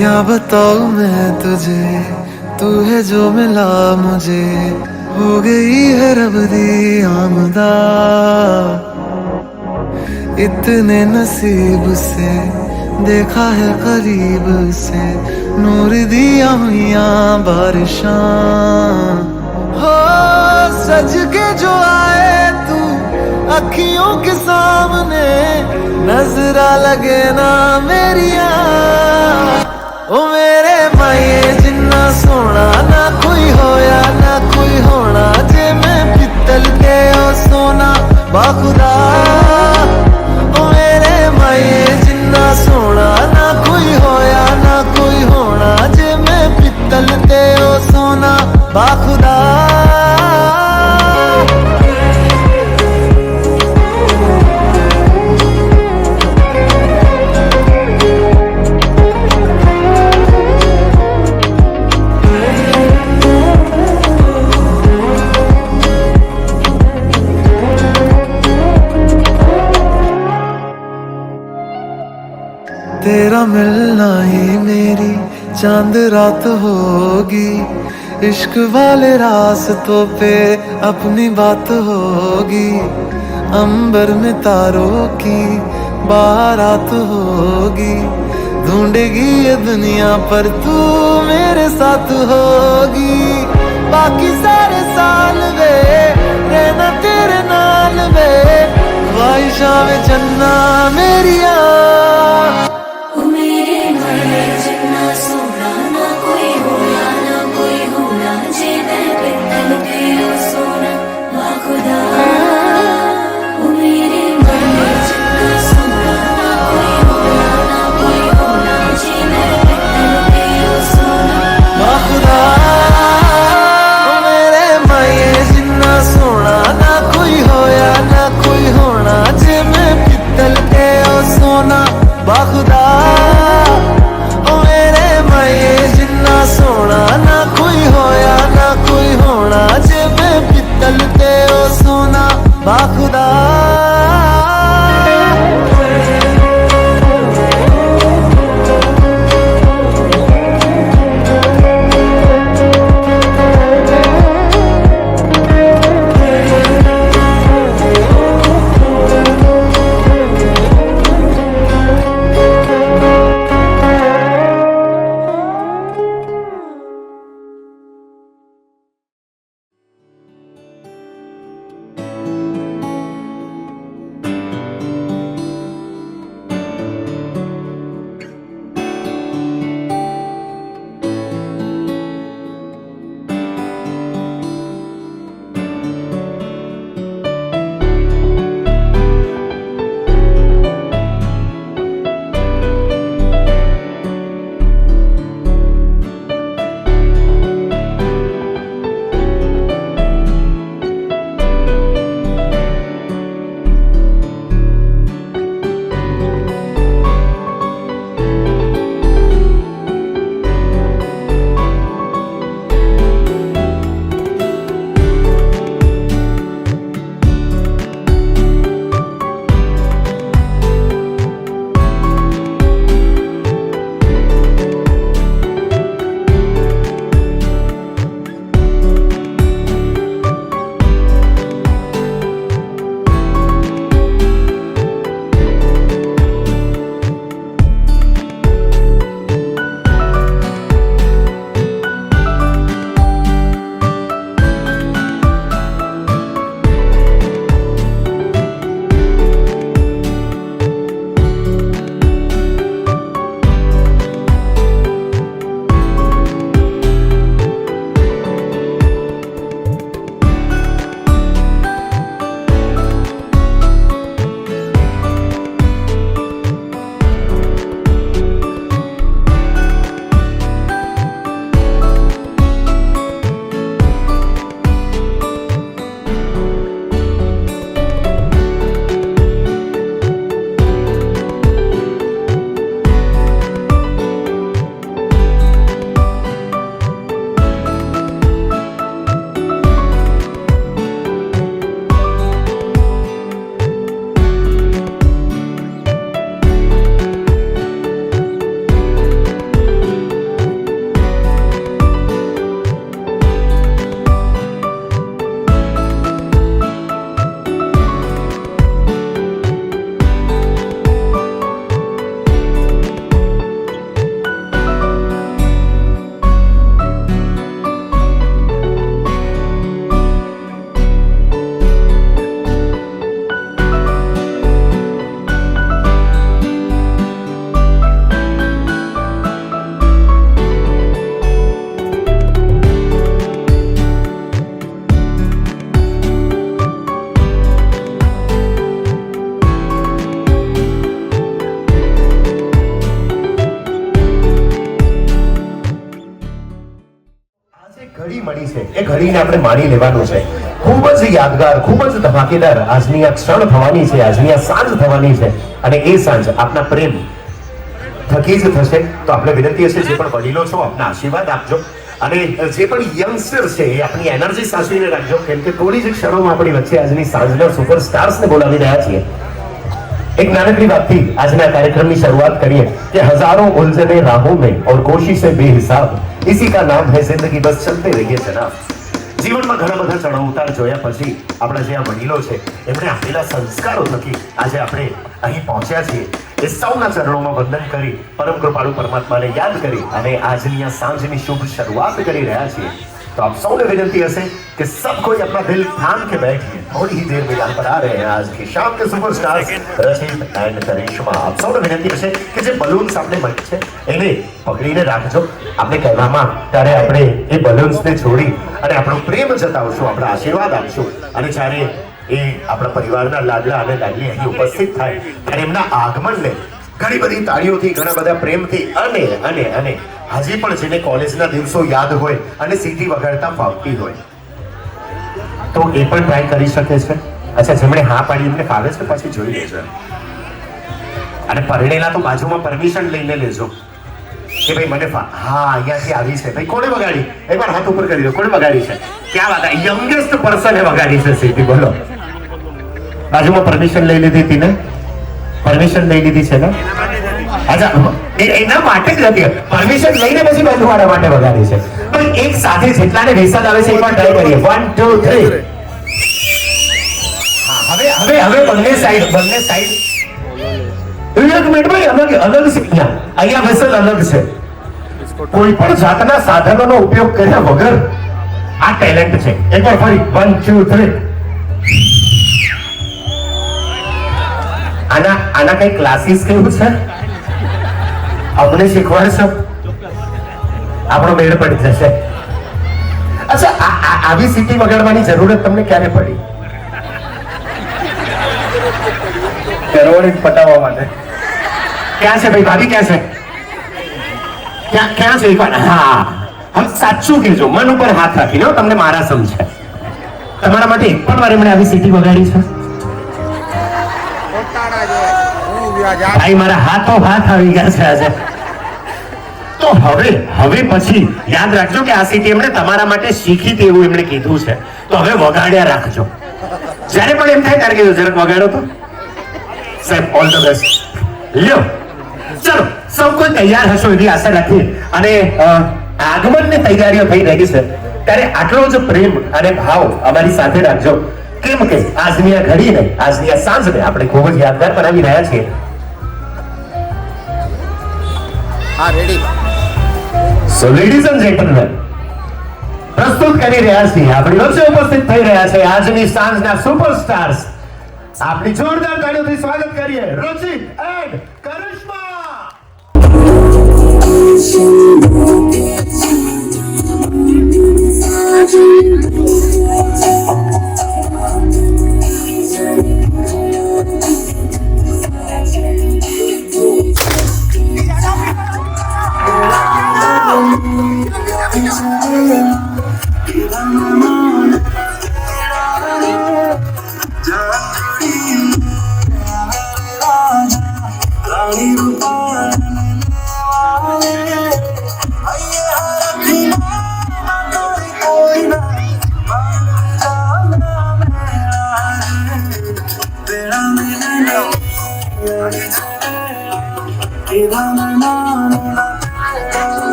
क्या बताऊं मैं तुझे, तू है जो मिला मुझे, हो गई है रब दी आमदा। इतने नसीब से देखा है करीब से, नूर दिया हुआ बारिशां। हो सज के जो आए तू अखियों के सामने, नजरा लगे ना मेरिया। ओ मेरे माये जिन्ना सोना ना कोई होया ना कोई होना, जे मैं पित्तल के ओ सोना बाखुदा। ओ मेरे माये जिन्ना सोना ना कोई होया ना कोई होना, जे मैं पित्तल के ओ सोना बाखुदा। तेरा मिलना ही मेरी चांद रात होगी, इश्क वाले रास्तों पे अपनी बात होगी। अंबर में तारों की बारात होगी, ढूंढेगी ये दुनिया पर तू मेरे साथ होगी। बाकी सारे साल वे रहना तेरे नाल वे, ख्वाहिशां में चन्ना मेरिया। बाखुदा ओ मेरे माये जिन्ना सोना ना कोई होया ना कोई होना, जे मैं पित्तल ते ओ सोना बाखुदा। મળી છે એ ઘડીને આપણે માણી લેવાનું છે. ખૂબ જ યાદગાર, ખૂબ જ ધમાકેદાર આજની આ ક્ષણ થવાની છે, આજની આ સાંજ થવાની છે. અને એ સાંજ આપના પ્રેમ થકી જ થશે. તો આપણે વિનંતી હશે, જે પણ વડીલો છો આપના આશીર્વાદ આપજો, અને જે પણ યંગસ્ટર છે એ આપણી એનર્જી સાચવીને રાખજો, કેમ કે થોડી જ ક્ષણોમાં આપણી વચ્ચે આજની સાંજના સુપરસ્ટાર્સને બોલાવી રહ્યા છીએ. एक नानकड़ी बात थी आज ना कार्यक्रम की शुरुआत करिए कि हजारों उलझने राहों में और कोशिशें बेहिसाब, इसी का नाम है जिंदगी, बस चलते रहिए जनाब. જીવનમાં ઘણા બધા ચઢાવ ઉતાર જોયા પછી આપણા જે આ વડીલો છે એમણે આપેલા સંસ્કારો થકી આજે આપણે અહીં પહોંચ્યા છીએ. એ સૌના ચરણોમાં વંદન કરી, પરમ કૃપાળુ પરમાત્માને યાદ કરી અને આજની આ સાંજની શુભ શરૂઆત કરી રહ્યા છીએ. तो आप सबने विनती हसे कि सब कोई अपना दिल थाम के बैठिए. थोड़ी ही देर में यहाँ पर आ रहे हैं आज की शाम के सुपरस्टार्स रचित एंड करिश्मा. आप सबने विनती हसे कि જે બલૂન્સ આપણે મળી છે એને પકડીને રાખજો. આપણે કહેવામાં ત્યારે આપણે એ બલૂન્સને છોડી અને આપણો પ્રેમ જતાવશું, આપણા આશીર્વાદ આપશું. અને જ્યારે એ આપણા પરિવારના લાડલા અને લાડલી અહીં ઉપસ્થિત થાય ત્યારે એમના આગમનને ઘણી બધી તાળીઓથી, ઘણા બધા પ્રેમથી અને અને અને હજી પણ જેને કોલેજના દિવસો યાદ હોય અને સીટી વગાડતા ફાવતી હોય તો એ પણ ટ્રાય કરી શકે છે. અચ્છા, જેમણે હા પાડી એમને ફાવે છે પછી જોઈ લેજો. અને પરણેલા તો બાજુમાં પરમિશન લઈને લેજો કે ભાઈ મને હા અહીંયાથી આવી છે. ભાઈ કોણે વગાડી? એકવાર હાથ ઉપર કરી દો. કોણે વગાડી છે? ક્યાં વાત? યંગેસ્ટ પર્સને વગાડી છે સીટી. બોલો, બાજુમાં પરમિશન લઈ લીધી હતી ને? પરમિશન લઈ લીધી છે ને? અચ્છા, એના માટે જ નથી, પરમિશન લઈને પછી બાજુવાળા માટે વગાડી છે. પણ એક સાથે જેટલાને વરસાદ આવે છે એકવાર ટ્રાય કરીએ. 1 2 3. હા, હવે બંને સાઈડ એક મિનિટ ભાઈ, અલગ છે. અહીંયા વસલ અલગ છે. કોઈ પણ જાતના સાધનોનો ઉપયોગ કર્યા વગર આ ટેલેન્ટ છે. એકવાર ફરી 1 2 3. આના કઈ ક્લાસીસ કેવું છે? આપણે શીખવાડશો, આપણો મેળ પડી જશે. અચ્છા, આવી સીટી વગાડવાની જરૂરત તમને ક્યારે પડી? કરવડી પટાવવા માટે. ક્યાં છે ભાઈ? ભાભી ક્યાં છે? ક્યાં છે? એકવાર હા, હવે સાચું કહેજો, મન ઉપર હાથ રાખીને તમને મારા સમજાય. તમારા માટે એક પણ વાર એમણે આવી સીટી વગાડી છે? ભાઈ મારા હાથ આવી ગયા છે આજે. તો હવે પછી યાદ રાખજો કે આ સીટી એમણે તમારા માટે શીખી હતી એવું એમણે કીધું છે. તો હવે વગાડ્યા રાખજો. જ્યારે પણ એમ થાય ત્યારે કીધું જરાક વગાડો તો. સાહેબ ઓલ ધ બેસ્ટ. લ્યો, ચલો સૌ કોઈ તૈયાર હશો એવી આશા રાખીએ. અને આગમનની તૈયારીઓ થઈ રહી છે ત્યારે આટલો જ પ્રેમ અને ભાવ અમારી સાથે રાખજો. કેમ કે આજની આ ઘડીને, આજની આ સાંજને આપણે ખૂબ જ યાદગાર બનાવી રહ્યા છીએ. હા, ready. So ladies and gentleman, પ્રસ્તુત કરી રહ્યા છીએ, આપણી વચ્ચે ઉપસ્થિત થઈ રહ્યા છે આજની સાંજના સુપરસ્ટાર્સ. આપણી જોરદાર તાળીઓથી સ્વાગત કરીએ Rachit and Karishma.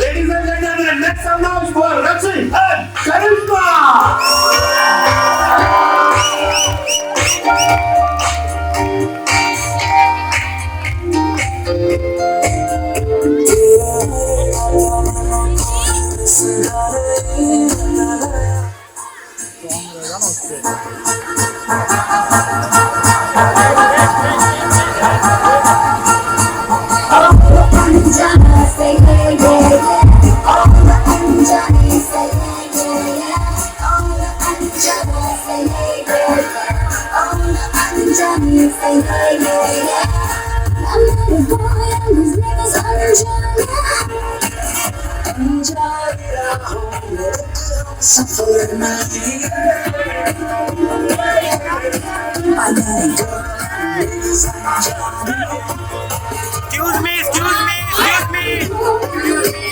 Ladies and gentlemen, make some noise for Rachit and Karishma. Suffer Excuse me, excuse me, excuse me.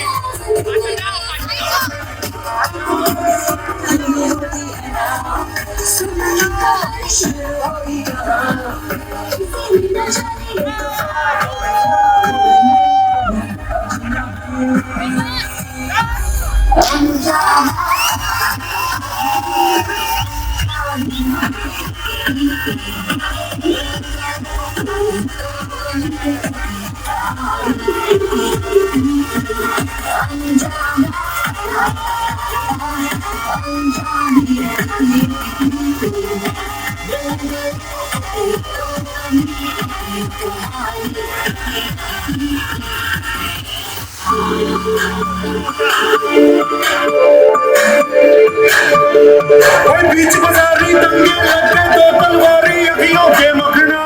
ओए बीच बाजारी दंगे लगे दो तलवारी अखियों के मखना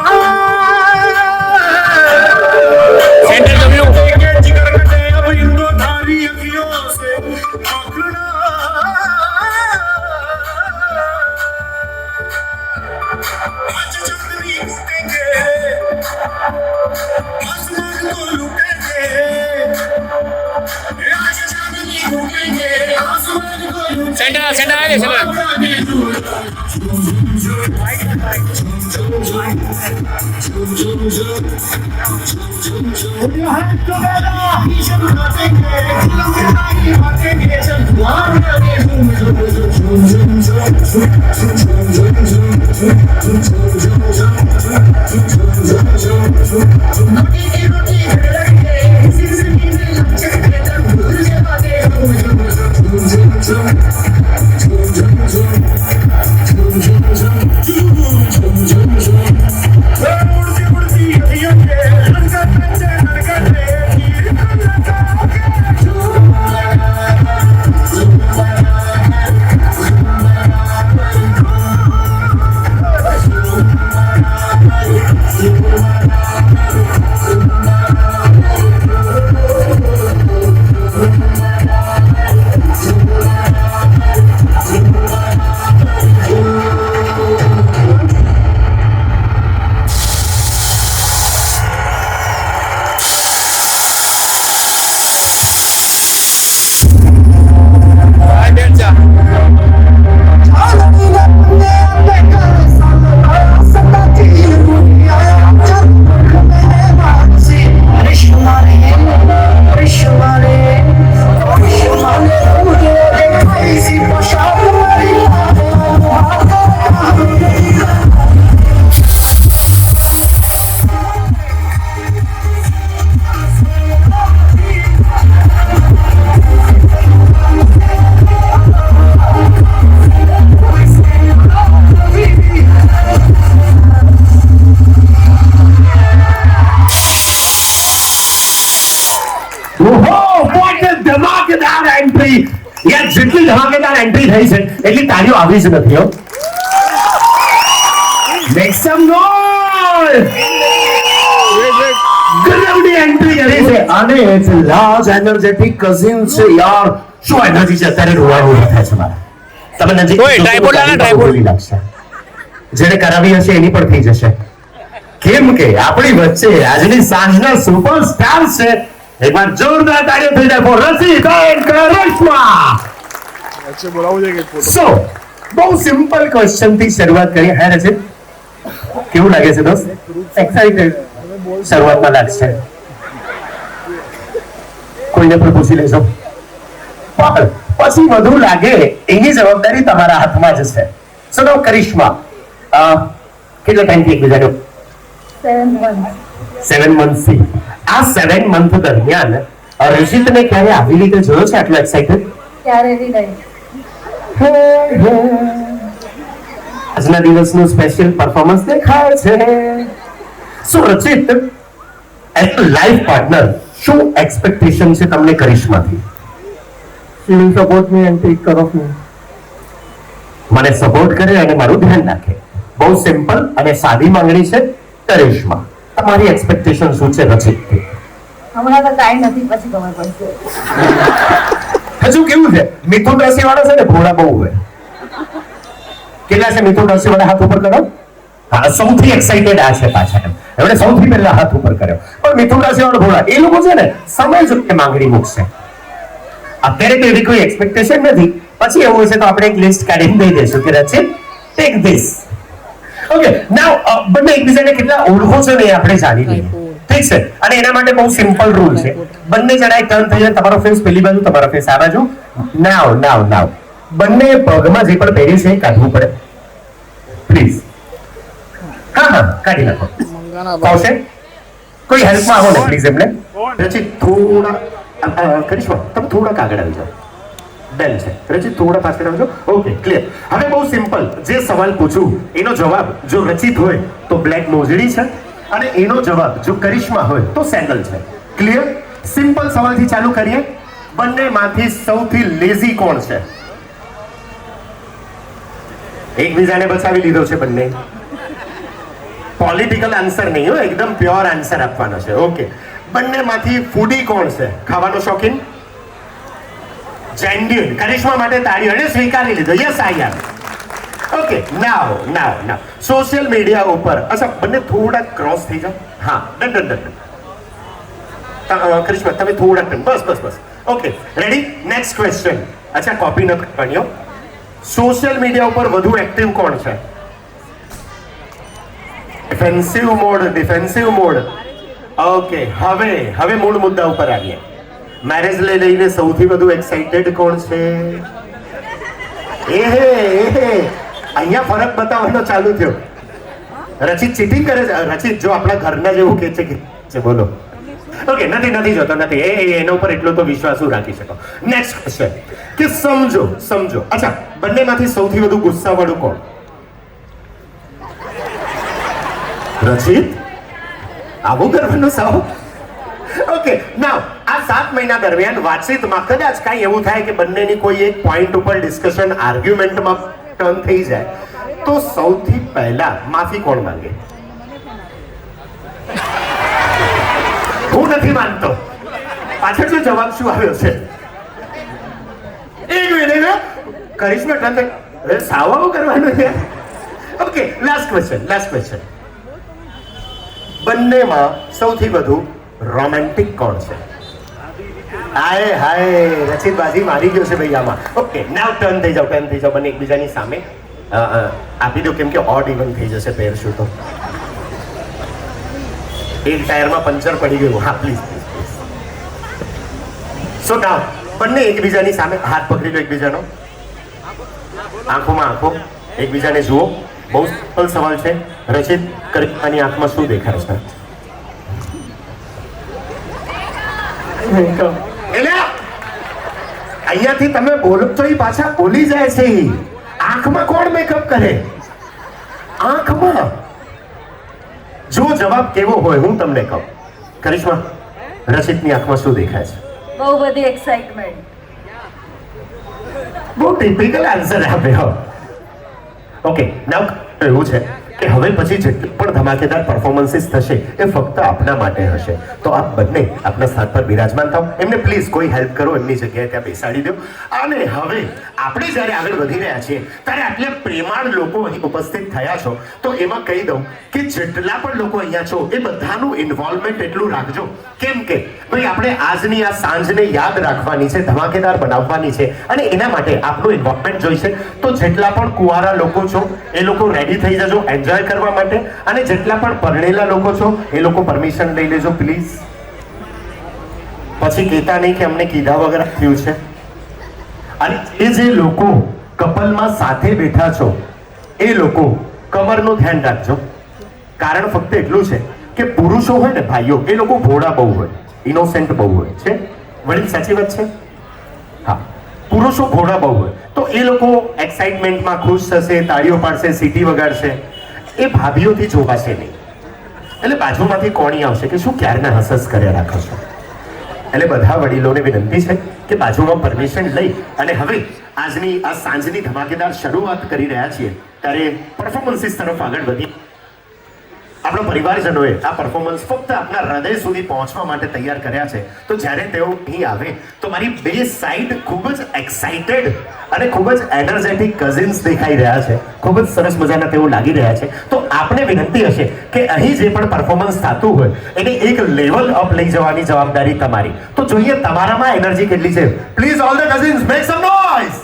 सेंटर डब्ल्यू के जिगर कटे अब इंदो धारी अखियों से मखना आज चंदनी लूटेंगे आसमान को लूटेंगे आज चंदनी लूटेंगे आसमान को लूटेंगे सेंटर सेंटर आगे सेंटर ધમાકેદાર એન્ટ્રી યાર જેટલી ધમાકેદાર એન્ટ્રી થઈ છે એટલી તાળીઓ આવી જ નથી હો મેક સમ નોઇઝ ગરમડી એન્ટ્રી કરી છે અને ઇટ્સ લાર્જ એનર્જેટિક કઝિન છે યાર શું એનર્જી છે અત્યારે રોવાનું થાય છે મારા તમે નજીક ઓય, ટ્રાયપોડ લાના, ટ્રાયપોડ. લાગશે જેને કરાવી હશે એની પણ થઈ જશે કેમ કે આપણી વચ્ચે આજની સાંજના સુપરસ્ટાર છે એકવાર જોરદાર તાળીઓ થઈ જાય for રસિક and કરિશ્મા સો બહુ સિમ્પલ ક્વેશ્ચન થી શરૂઆત કરીએ હે રસિક કેવું લાગે છે દોસ્ત એક્સાઇટેડ શરૂઆતમાં લાગશે કોઈને પણ પૂછી લેજો પણ પછી વધુ લાગે એની જવાબદારી તમારા હાથમાં જ છે સો નો કરિશ્મા કેટલા ટાઈમથી એકબીજાનો 7 months થી આ 7 month દરમિયાન રશિદને ક્યારે આવી રીતે જોયો છે આટલો એક્સાઇટેડ ક્યારેય નહીં. આજના દિવસનું સ્પેશિયલ પરફોર્મન્સ દેખાય છે સો રચિત એઝ અ લાઈફ પાર્ટનર શું એક્સપેક્ટેશન છે તમને કરિશ્માથી She will support me and take care of me. મને સપોર્ટ કરે અને મારું ધ્યાન રાખે બહુ સિમ્પલ અને સાદી માંગણી છે. કરિશ્મા, તમારી એક્સપેક્ટેશન શું છે રચિતથી? હમણાં તો કાંઈ નથી, પછી ખબર પડશે. હજુ કેવું છે, મિથુન રાશિ વાળા છે ને ભોળા બહુ હોય. કેટલા છે મિથુન રાશિ વાળા? હાથ ઉપર કરો. હા, સૌથી એક્સાઇટેડ આ છે પાછા એમણે સૌથી પહેલા હાથ ઉપર કર્યો. પણ મિથુન રાશિ વાળા ભોળા એ લોકો છે ને સમય જોઈને માંગણી મૂકશે. અત્યારે તો એવી કોઈ એક્સપેક્ટેશન નથી, પછી એવું હશે તો આપણે એક લિસ્ટ કાઢીને દઈ દઈશું કે રચિત ટેક ધીસ. ઓકે, નાઉ બંને એકબીજાને કેટલા ઓળખો છો ને એ આપણે જાણી લઈએ. ઠીક છે, અને એના માટે બહુ સિમ્પલ રૂલ છે. બંને જણાએ ટર્ન થઈ જાય, તમારો ફેસ પેલી બાજુ, તમારો ફેસ આ બાજુ. નાવ બંને પગમાં જે પણ પહેર્યું છે એ કાઢવું પડે પ્લીઝ. હા, કાઢી નાખો. આવશે? કોઈ હેલ્પમાં આવો ને પ્લીઝ એમને. રચિત થોડા કરિશ્મા, તમે થોડા આગળ આવી જાઓ. ડન છે. રચિત થોડા પાછળ આવજો. Okay, clear. હવે બહુ સિમ્પલ જે સવાલ પૂછું એનો જવાબ જો રચિત હોય તો બ્લેક મોજડી છે, અને એનો જવાબ જો કરિશ્મા હોય તો સેન્ડલ છે. ક્લિયર? સિમ્પલ સવાલથી ચાલુ કરીએ. બંનેમાંથી સૌથી લેઝી કોણ છે? એકબીજાને બચાવી લીધો છે બંને. પોલિટિકલ આન્સર નહીં હો, એકદમ પ્યોર આન્સર આપવાનો છે. ઓકે, બંનેમાંથી ફૂડી કોણ છે? ખાવાનો શોખીન? જેન્યુઇન. કરિશ્મા માટે તાળીઓ. એને સ્વીકારી લીધો. Yes I am. Okay, now social media ઉપર, અચ્છા બંને થોડા ક્રોસ થઈ જાઓ. હા, ડન. કરિશ્મા તમે થોડા ડન. બસ. Okay, ready? Next question. અચ્છા, કોપી ન કરવાની. સોશિયલ મીડિયા ઉપર વધુ એક્ટિવ કોણ છે? Defensive mode. ઓકે, હવે મૂળ મુદ્દા ઉપર આવીએ. મેરેજ લઈને સૌથી વધુ એક્સાઇટેડ કોણ છે? અહીંયા ફરક બતાવવાનો ચાલુ થયો. રચિત ચીટિંગ કરે છે. રચિત જો આપણા ઘરના જેવું કે છે બોલો. ઓકે, નથી જોતો, નથી એના ઉપર એટલો તો વિશ્વાસ રાખી શકો. નેક્સ્ટ ક્વેશ્ચન કે સમજો. અચ્છા, બંનેમાંથી સૌથી વધુ ગુસ્સાવાળું કોણ? રચિત, આવું કરવાનું સાવ. ઓકે, નાવ આ 7 મહિના દરમિયાન વાતચીતમાં કદાચ કાંઈ એવું થાય કે બંનેની કોઈ એક પોઈન્ટ ઉપર ડિસ્કશન આર્ગ્યુમેન્ટમાં ટર્ન થઈ જાય તો સૌથી પહેલા માફી કોણ માંગે? હું નથી માનતો. પાછળ જો જવાબ શું આવ્યો છે? એક મિનિટ, કરિશ્મા ટર્ન સાવાઓ કરવાનું છે. Okay, last question. બંનેમાં સૌથી વધુ રોમેન્ટિક કોણ છે? હાય રચિત બાજી મારી ગયો છે ભાઈ આમાં. ઓકે, નાવ ટર્ન થઈ જાઓ. બંને એકબીજાની સામે આપી દો, કેમ કે ઓડ ઇવન થઈ જશે પહેરશું તો. એક ટાયરમાં પંચર પડી ગયું. હા, પ્લીઝ. સો નાવ બંને એકબીજાની સામે હાથ પકડી લો એકબીજાનો. આંખોમાં આંખો, એકબીજાને જુઓ. બહુ સિમ્પલ સવાલ છે. રચિત, કરિશ્માની આંખમાં શું દેખાય છે? એટલે અહીંયાથી તમે બોલો તો એ પાછા બોલી જાય છે. આંખમાં કોણ મેકઅપ કરે? આંખમાં. જો જવાબ કેવો હોય હું તમને કહું. કરિશ્મા, રચિતની આંખમાં શું દેખાય છે? બહુ બધી એક્સાઇટમેન્ટ. બહુ ટિપિકલ આન્સર આપ્યો. ઓકે, નાવ એવું છે કે હવે પછી જેટલી પણ ધમાકેદાર પરફોર્મન્સીસ થશે એ ફક્ત આપના માટે હશે. તો આપ બંને આપના સ્થાન પર બિરાજમાન થાઓ. એમને પ્લીઝ કોઈ હેલ્પ કરો, એમની જગ્યાએ ત્યાં બેસાડી દો. અને હવે આપણે જ્યારે આગળ વધી રહ્યા છીએ ત્યારે આટલે પ્રેમાળ લોકો અહીં ઉપસ્થિત થયા છો તો એમાં કહી દઉં કે જેટલા પણ લોકો અહીંયા છો એ બધાનું ઇન્વોલ્વમેન્ટ એટલું રાખજો. કેમ કે ભાઈ આપણે આજની આ સાંજને યાદ રાખવાની છે, ધમાકેદાર બનાવવાની છે, અને એના માટે આપનું ઇન્વોલ્વમેન્ટ જોઈશે. તો જેટલા પણ કુંવારા લોકો છો એ લોકો રેડી થઈ જજો એન્જોય કરવા માટે, અને જેટલા પણ પરણેલા લોકો છો એ લોકો પરમિશન લઈ લેજો પ્લીઝ. પછી કહેતા નહીં કે અમને કીધા વગર થયું છે. અને એ જે લોકો કપલમાં સાથે બેઠા છો એ લોકો કમરનું ધ્યાન રાખજો. કારણ ફક્ત એટલું છે કે પુરુષો હોય ને ભાઈઓ, એ લોકો ભોળા બહુ હોય, ઇનોસેન્ટ બહુ હોય છે. વડીલ, સાચી વાત છે? હા, પુરુષો ભોળા બહુ હોય તો એ લોકો એક્સાઇટમેન્ટમાં ખુશ થશે, તાળીઓ પાડશે, સીટી વગાડશે. એ ભાભીઓથી જોવાશે નહીં. એટલે બાજુમાંથી કોણી આવશે કે શું ક્યારના હસસ કર્યા રાખો છો. એટલે બધા વડીલોને વિનંતી છે કે બાજુમાં પરમિશન લઈ અને હવે આજની આ સાંજની ધમાકેદાર શરૂઆત કરી રહ્યા છીએ ત્યારે પરફોર્મન્સીસ તરફ આગળ વધી આપણા પરિવારજનોએ આ પરફોર્મન્સ ફક્ત આપણા હૃદય સુધી પહોંચવા માટે તૈયાર કર્યા છે તો જ્યારે તેઓ અહીં આવે તો મારી બે સાઈડ ખૂબ જ એક્સાઇટેડ અને ખૂબ જ એનર્જેટિક કઝિન્સ દેખાઈ રહ્યા છે, ખૂબ જ સરસ મજાના તેઓ લાગી રહ્યા છે. તો આપને વિનંતી હશે કે અહીં જે પણ પરફોર્મન્સ થતું હોય એને એક લેવલ અપ લઈ જવાની જવાબદારી તમારી. તો જોઈએ તમારામાં એનર્જી કેટલી છે. Please all the cousins make sum noise.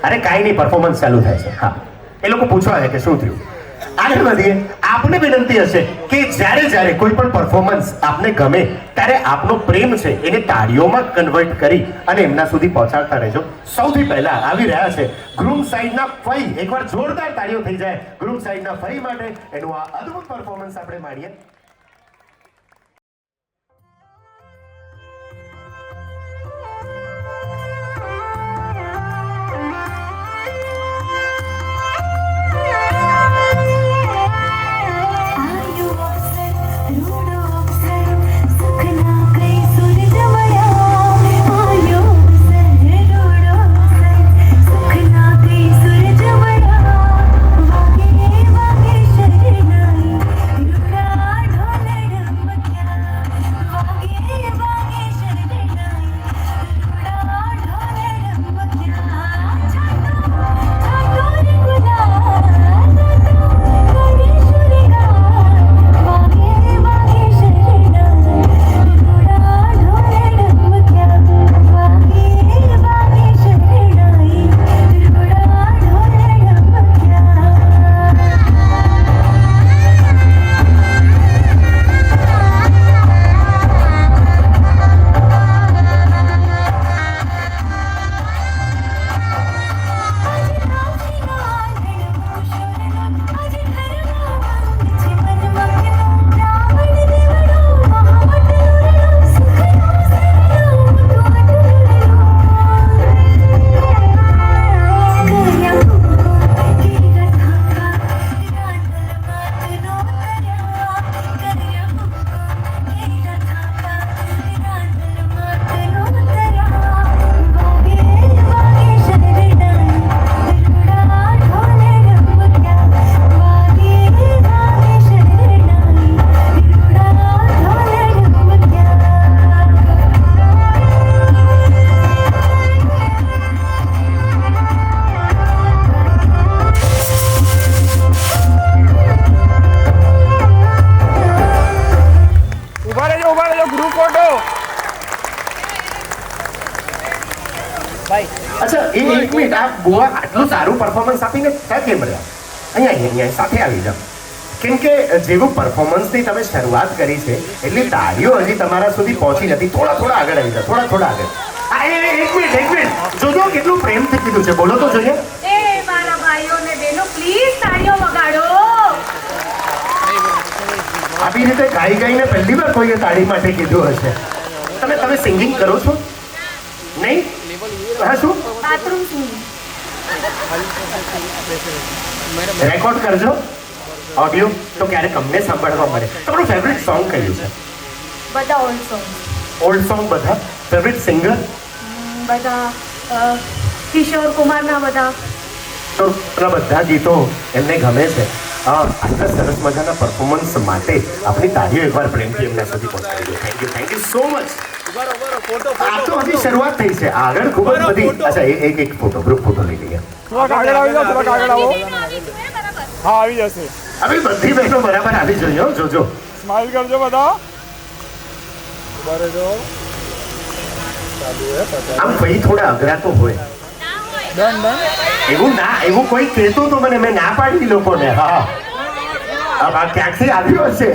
અરે કાંઈ નહીં, પરફોર્મન્સ ચાલુ થાય છે. હા, એ લોકો પૂછવા છે કે શું થયું. આગળ વધીએ. આપને વિનંતી હશે કે જ્યારે કોઈ પણ પરફોર્મન્સ આપને ગમે ત્યારે આપનો પ્રેમ છે એને તાળીઓમાં કન્વર્ટ કરી અને એમના સુધી પહોંચાડતા રહેજો. સૌથી પહેલા આવી રહ્યા છે ગ્રુમ સાઈડના ફઈ. એકવાર જોરદાર તાળીઓ થઈ જાય ગ્રુમ સાઈડના ફઈ માટે. એનું આ અદ્ભુત પરફોર્મન્સ આપણે માણીએ. અચ્છા, એક મિનિટ. આ ગોવા આટલું સારું પરફોર્મન્સ આપીને ક્યાં કેમ રહ્યા? અહીંયા સાથે આવી જાઓ. કેમ કે જેવું પરફોર્મન્સની તમે શરૂઆત કરી છે એટલી તાળીઓ હજી તમારા સુધી પહોંચી નથી. થોડા આગળ આવી જાઓ, થોડા આગળ. એક મિનિટ જોજો કેટલું પ્રેમથી કીધું છે. બોલો તો જોઈએ. એ મારા ભાઈઓ ને બહેનો પ્લીઝ તાળીઓ વગાડો. આવી રીતે ગાઈને પહેલી વાર કોઈએ તાળી માટે કીધું હશે. તમે સિંગિંગ કરો છો? નહીં? હા, શું બાથરૂમ સિંગિંગ રેકોર્ડ કરજો ઓડિયો તો ક્યારેક અમને સાંભળવા મળે. તમારું ફેવરિટ સોંગ કયું છે? બધા ઓલ્ડ સોંગ. ઓલ્ડ સોંગ બધા. Favourite singer? બધા કિશોર કુમારના બધા. તો બધા ગીતો એમને ગમે છે. આટલા સરસ મજાના પરફોર્મન્સ માટે આપણી તાળીઓ એકવાર પ્રેમથી એમના સુધી પહોંચાડી દો. Thank you so much. આ તો હજી શરૂઆત થઈ છે. આગળ ખૂબ જ બધી. અચ્છા, એક ફોટો, ગ્રુપ ફોટો લઈ લઈએ. આગળ આવો. હા, આવી જશે. હવે બધી બહેનો બરાબર આવી જોઈએ. જોજો, સ્માઈલ કરજો બધા. આમ ભાઈ થોડા અઘરા તો હોય. એવું કોઈ કહેતું તો મને, મેં ના પાડી લોકોને. હા, ક્યાંકથી આવ્યું હશે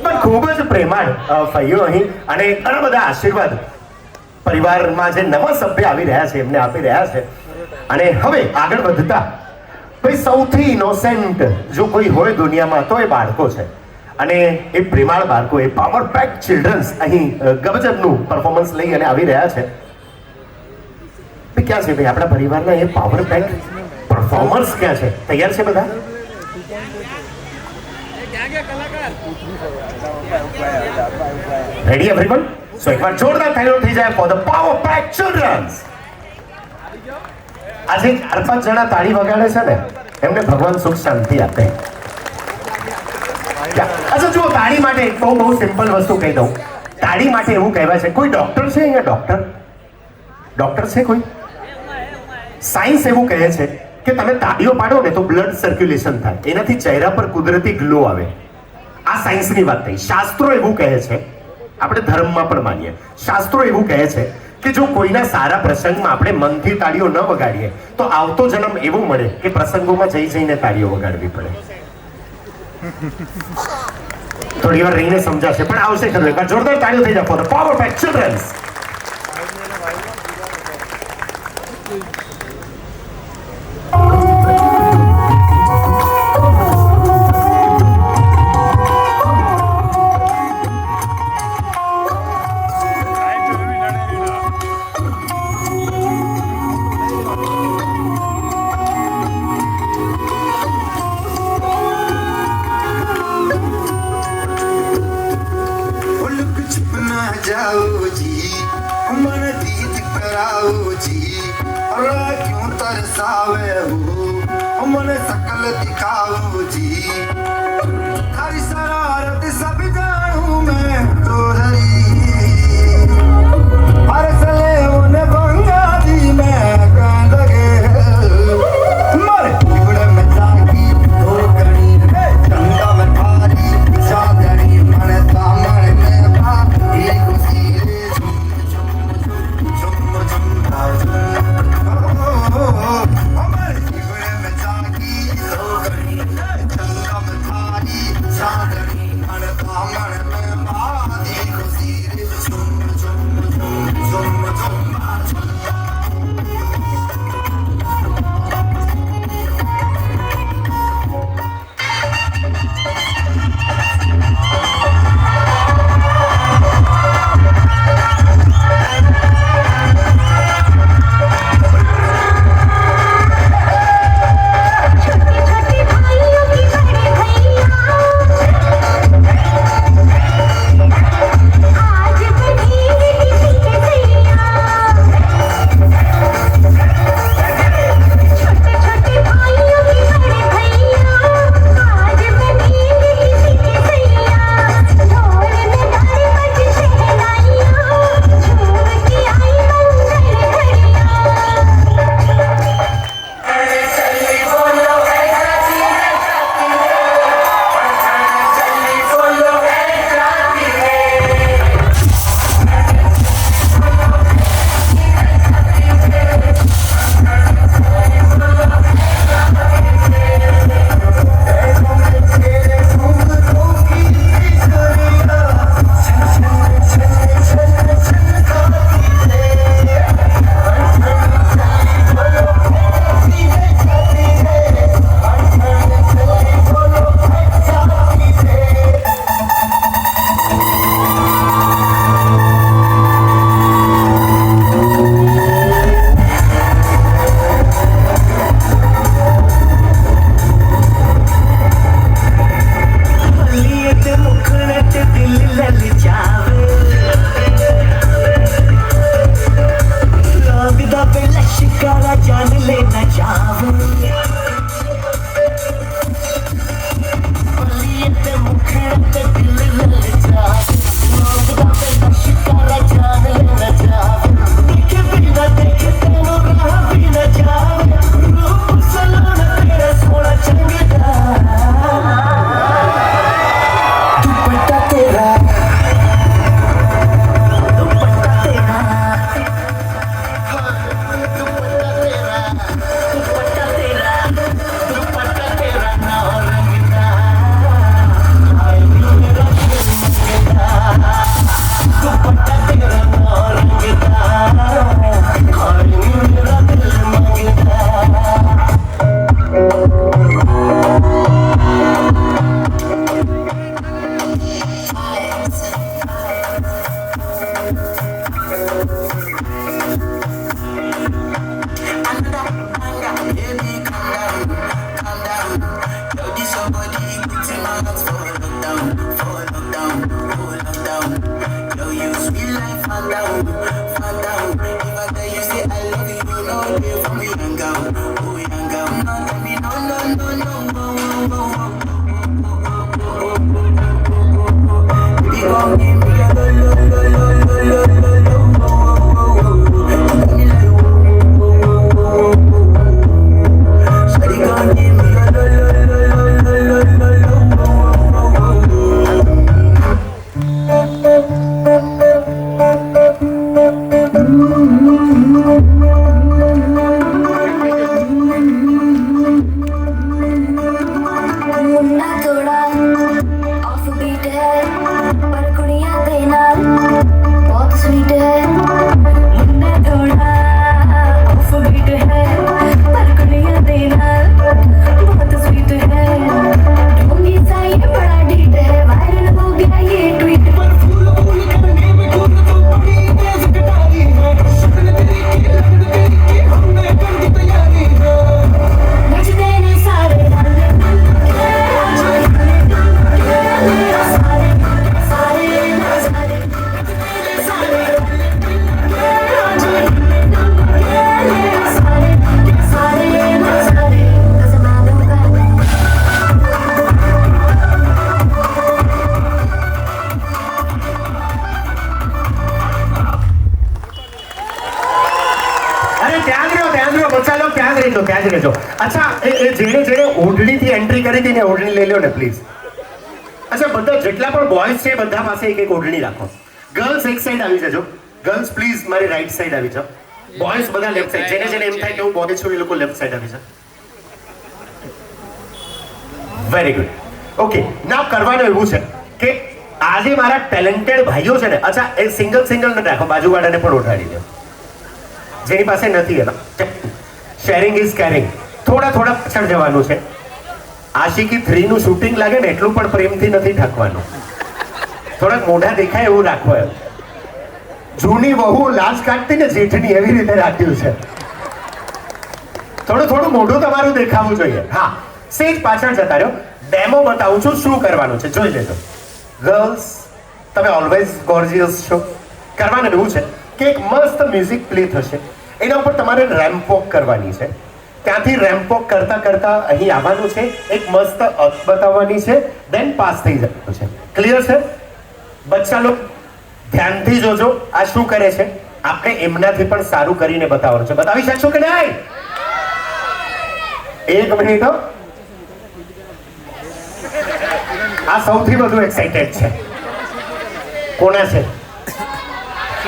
પણ ખૂબ જ પ્રેમાળ ભાઈઓ અહીં અને ઘણા બધા આશીર્વાદ પરિવારમાં જે નવા સભ્ય આવી રહ્યા છે એમને આપી રહ્યા છે. અને હવે આગળ વધતા ભાઈ સૌથી ઇનોસેન્ટ જો કોઈ હોય દુનિયામાં તો એ બાળકો છે. અને એ પ્રેમાળ બાળકો, એ પાવર પેક ચિલ્ડ્રન્સ અહીં ગજબનું પરફોર્મન્સ લઈ અને આવી રહ્યા છે. ક્યાં છે ભાઈ આપણા પરિવારના એ પાવર પેક પરફોર્મર્સ? ક્યાં છે? તૈયાર છે બધા? Ready everyone? સો એકવાર જોરદાર તાળીઓ થઈ જાય for the power pack childrens. આજે 4-5 જણા તાળી વગાડે છે ને એમને ભગવાન સુખ શાંતિ આપે. અચ્છા જુઓ, તાળી માટે બહુ સિમ્પલ વસ્તુ કહી દઉં. તાળી માટે એવું કહેવાય છે, કોઈ ડોક્ટર છે અહીંયા? ડોક્ટર છે કોઈ? સાયન્સ એવું કહે છે કે તમે તાળીઓ પાડો ને તો બ્લડ સર્ક્યુલેશન થાય, એનાથી ચહેરા પર કુદરતી ગ્લો આવે. આ સાયન્સની વાત થઈ. શાસ્ત્રો એવું કહે છે, આપણે ધર્મમાં પણ માનીએ, શાસ્ત્રો એવું કહે છે કે જો કોઈના સારા પ્રસંગમાં આપણે મનથી તાળીઓ ન વગાડીએ તો આવતો જન્મ એવો મળે કે પ્રસંગોમાં જઈને તાળીઓ વગાડવી પડે. થોડી વાર રહીને સમજાશે, પણ આવશે ખરું. એકવાર જોરદાર તાળીઓ થઈ જાય for the power pack children's. उलक चुप ना जाओ जी, मन दीद कराओ जी, और क्यों तरसावे हो मन सकल दिखाओ जी, हरी शरारत सब जानू मैं तो हरी, हर सले उन्हें बंगा दी मैं कह लगे मर बिगड़े में जागी हो गणी गंगा में थारी चादरी मन दामन में भागी खुशी रे झुम झुम झुम मर बिगड़े में जागी हो गणी गंगा में थारी चादरी मन दामन में मुन्ना थोड़ा ऑफ बीट है पर कुड़ियां दे नाल बहुत स्वीट है मुन्ना थोड़ा ऑफ बीट है पर कुड़ियां दे नाल बहुत स्वीट है ढोंगी सा ये बड़ा डीट है वायरल हो गया ये ट्वीट पर फूल फूल करने में खून तो बड़ी तेज कटारी है शक्ल तेरी की लगन तेरी की हमने कर दी तैयारी है नचते ने सारे અરે ત્યાં જ રહ્યો બચ્ચા લોગ ત્યાં જ રહેજો અચ્છા એ જેણે ઓઢણીથી એન્ટ્રી કરી હતી ને ઓઢણી લઈ લો ને પ્લીઝ અચ્છા બધા જેટલા પણ બોયઝ છે બધા પાસે એક એક ઓઢણી રાખો ગર્લ્સ એક સાઈડ આવી જજો ગર્લ્સ પ્લીઝ મારી રાઈટ સાઈડ આવી જાઓ બોયઝ બધા લેફ્ટ સાઈડ જેને એમ થાય કે હું બોય છું એ લોકો લેફ્ટ સાઈડ આવી જાઓ વેરી ગુડ ઓકે નાવ કરવાનું એવું છે કે આજે મારા ટેલેન્ટેડ ભાઈઓ છે ને અચ્છા એ સિંગલ ન રાખો બાજુવાળાને પણ ઉઠાડી દો જેની પાસે નથી એના શેરિંગ ઇઝ કેરિંગ થોડા પાછળ જવાનું છે આશિકી 3 નું શૂટિંગ લાગે ને એટલું પણ પ્રેમથી નથી ઠાકવાનું થોડાક મોઢા દેખાય એવું રાખો એમ જૂની વહુ લાજ કાઢતી ને જેઠની એવી રીતે રાખ્યું છે થોડું મોઢું તમારું દેખાવું જોઈએ હા સેજ પાછળ જતા રહ્યો ડેમો બતાવું છું શું કરવાનું છે જોઈ લેજો ગર્લ્સ તમે ઓલવેઝ ગોર્જિયસ છો કરવાનું એવું છે કે એક મસ્ત મ્યુઝિક પ્લે થશે એના ઉપર તમારે રેમ્પ વોક કરવાની છે ત્યાંથી રેમ્પ વોક કરતા અહીં આવવાનું છે એક મસ્ત અર્થ બતાવવાની છે દેન પાસ થઈ જવાનું છે ક્લિયર છે બચ્ચા લોક ધ્યાનથી જોજો આ શું કરે છે આપણે એમનાથી પણ સારું કરીને બતાવવાનું છે બતાવી શકશો કે નહીં એક મિનિટ આ સૌથી વધુ એક્સાઇટેડ છે કોના છે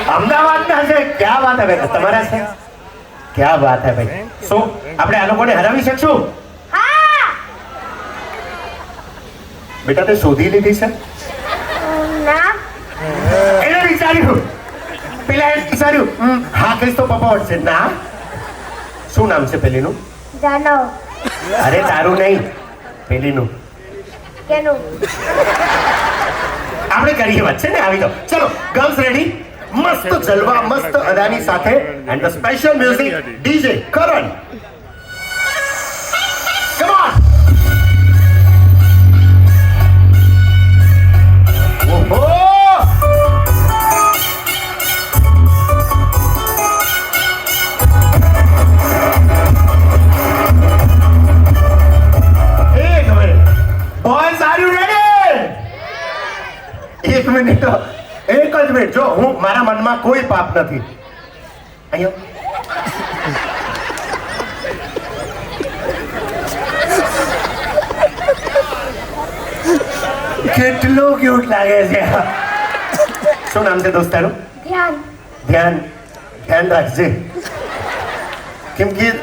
અમદાવાદના છે ક્યાં વાત હે ભાઈ તમારા છે ક્યાં વાત હે ભાઈ શું આપણે આ લોકોને હરાવી શકશું બેટા તે શોધી લીધી છે ના એને વિચાર્યું પેલા એ વિચાર્યું હા કહીશ તો પપ્પા વળશે ના શું નામ છે પેલીનું જાનો અરે તારું નહીં પેલીનું કેનું આપણે કરીએ વાત છે ને આવી જાઓ ચલો ગર્લ્સ રેડી મસ્ત જલવા મસ્ત અદાની સાથે and the special music DJ Karan come on ઓહો એક minute boys are you ready એક મિનિટ એક જ મિનિટ જો હું મારા મનમાં કોઈ પાપ નથી અહીંયા કેટલો ક્યુટ લાગે છે શું નામ છે દોસ્તારું ધ્યાન રાખજે કેમ કે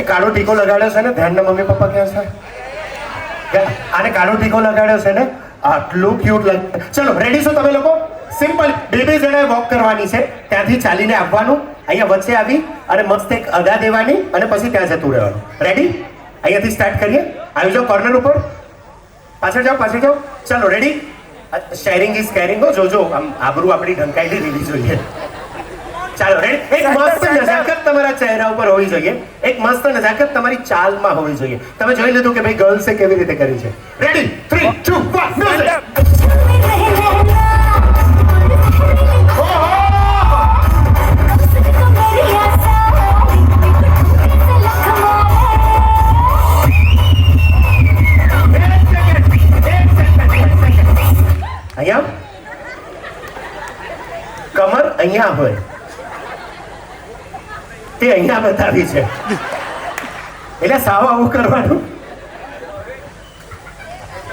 કાળો ટીકો લગાડ્યો છે ને ધ્યાનના મમ્મી પપ્પા ક્યાં છે આને કાળો ટીકો લગાડ્યો છે ને આટલું ક્યુટ લાગે ચલો રેડી છો તમે લોકો સિમ્પલ બે જણાએ વોક કરવાની છે ત્યાંથી ચાલીને આવવાનું અહીંયા વચ્ચે આવી અને મસ્ત એક અદા દેવાની અને પછી ત્યાં જતું રહેવાનું રેડી અહીંયાથી સ્ટાર્ટ કરીએ આવી જાઓ કોર્નર ઉપર પાછળ જાઓ ચલો રેડી શેરિંગ ઇઝ કેરિંગ હો જોજો આમ આબરૂ આપણી ઢંકાયેલી રહેવી જોઈએ ચાલો રેડી એક મસ્ત નજાકત તમારા ચહેરા ઉપર હોવી જોઈએ એક મસ્ત નજાકત તમારી ચાલમાં હોવી જોઈએ તમે જોઈ લીધું કે ભાઈ ગર્લ્સે કેવી રીતે કરી છે રેડી 3 2 1 મ્યુઝિક અહીંયા કમર અહીંયા હોય તે અહીંયા બતાવી છે એટલે સાવ આવું કરવાનું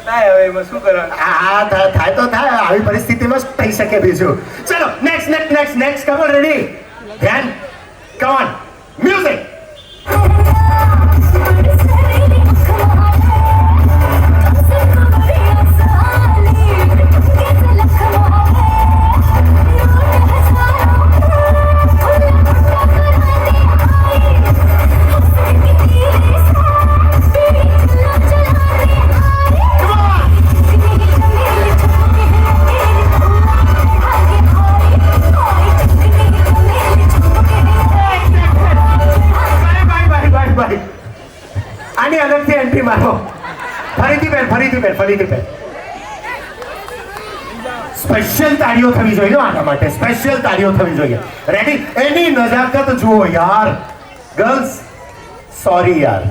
થાય તો થાય આવી પરિસ્થિતિમાં થઈ શકે બીજું ચલો નેક્સ્ટ કમર રેડી ધ્યાન કમ ઓન મ્યુઝિક. આની અલગથી એન્ટ્રી મારો. ફરીથી બેન. સ્પેશિયલ તાળીઓ થવી જોઈએ આના માટે. સ્પેશિયલ તાળીઓ થવી જોઈએ. રેડી? એની નજાકત જુઓ યાર. ગર્લ્સ સોરી યાર,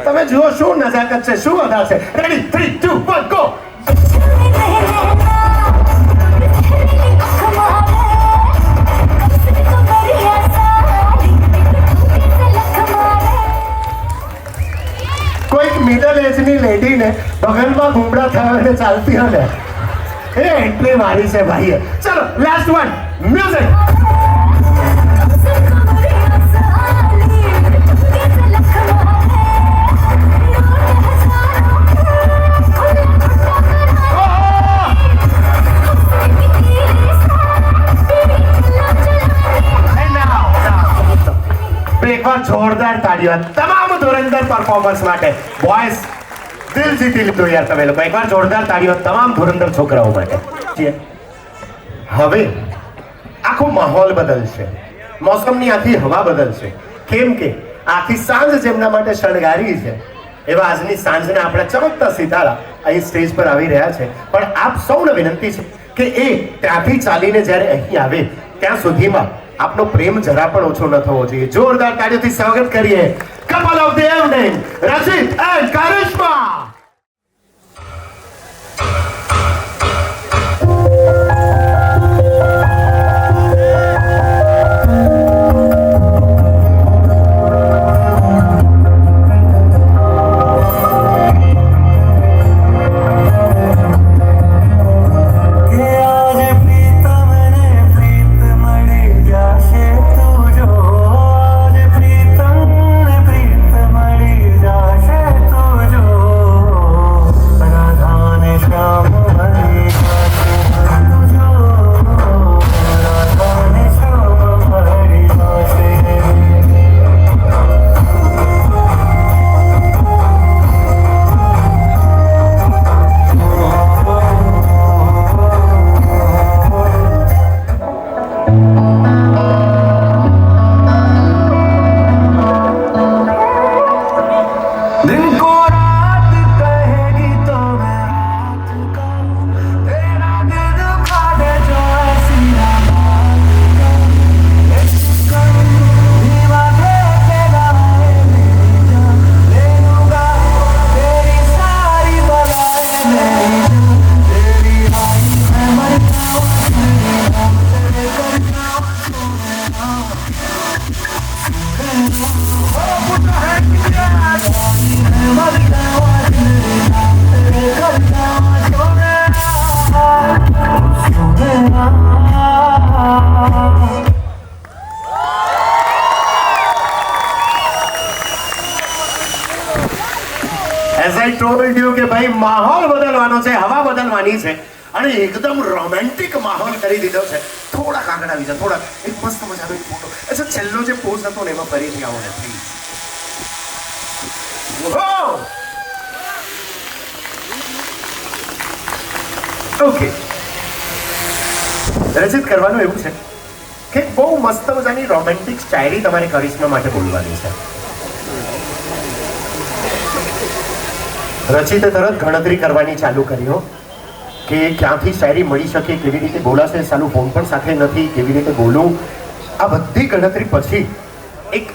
તમે જુઓ શું નજાકત છે, શું અદા છે. રેડી? 3 2 1 ગો. કોઈક મિડલ એજની લેડીને બગલમાં ઘૂમડા થયા અને ચાલતી હોય ને એ એન્ટ્રી મારી છે ભાઈએ. ચલો લાસ્ટ વન મ્યુઝિક. એકવાર જોરદાર તાળીઓ તમામ ધુરંધર પરફોર્મન્સ માટે. બોયઝ દિલ જીતી લીધું યાર તમે લોકો. એકવાર જોરદાર તાળીઓ તમામ ધુરંધર છોકરાઓ માટે. હવે આખો માહોલ બદલશે, મોસમની આખી હવા બદલશે. કેમ કે આખી સાંજ જેમના માટે શણગારી છે એવા આજની સાંજને આપણા ચમકતા સિતારા અહીં સ્ટેજ પર આવી રહ્યા છે. પણ આપ સૌને વિનંતી છે કે એ ત્યાંથી ચાલીને જ્યારે અહીં આવે ત્યાં સુધીમાં આપનો પ્રેમ જરા પણ ઓછો ન થવો જોઈએ. જોરદાર તાળીઓથી સ્વાગત કરીએ couple of the evening, Rachit and Karishma. As I told you કે ભાઈ માહોલ બદલવાનો છે, હવા બદલવાની છે અને એકદમ રોમેન્ટિક માહોલ કરી દીધો છે. થોડાક આગળ આવી જાઓ, થોડાક. એક મસ્ત મજાનો એક ફોટો. અચ્છા, છેલ્લો જે પોઝ હતો ને એમાં ફરીથી આવો ને પ્લીઝ. ઓકે, રચિત કરવાનું એવું છે કે બહુ મસ્ત મજાની રોમેન્ટિક શાયરી તમારે કરિશ્મા માટે બોલવાની છે. રચિતે તરત ગણતરી કરવાની ચાલુ કરી હો કે ક્યાંથી શાયરી મળી શકે, કેવી રીતે બોલાશે, સાલું ફોન પણ સાથે નથી, કેવી રીતે બોલું. આ બધી ગણતરી પછી એક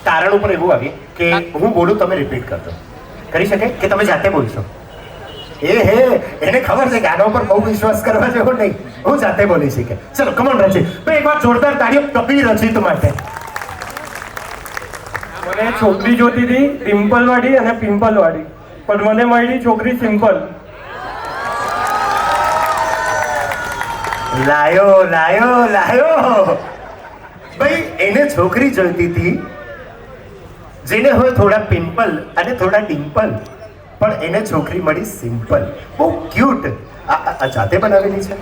તારણ ઉપર એવું આવી કે હું બોલું, તમે રિપીટ કરજો. કરી શકે કે તમે જાતે બોલશો? એને ખબર છે કે આના ઉપર બહુ વિશ્વાસ કરવા જેવો નહીં, હું જાતે બોલી શીખે. ચલો કમોન રચિત. ભાઈ એકવાર જોરદાર તાળીઓ કપી રચિત માટે. મને છોકરી જોતી હતી પિમ્પલ વાળી અને પિમ્પલ વાળી, પણ મને મળી છોકરી સિમ્પલ. લાયો ભાઈ એને છોકરી જોઈતી હતી જેને હવે થોડા પિમ્પલ અને થોડા ડિમ્પલ, પણ એને છોકરી મળી સિમ્પલ, બહુ ક્યુટ. આ જાતે બનાવેલી છે,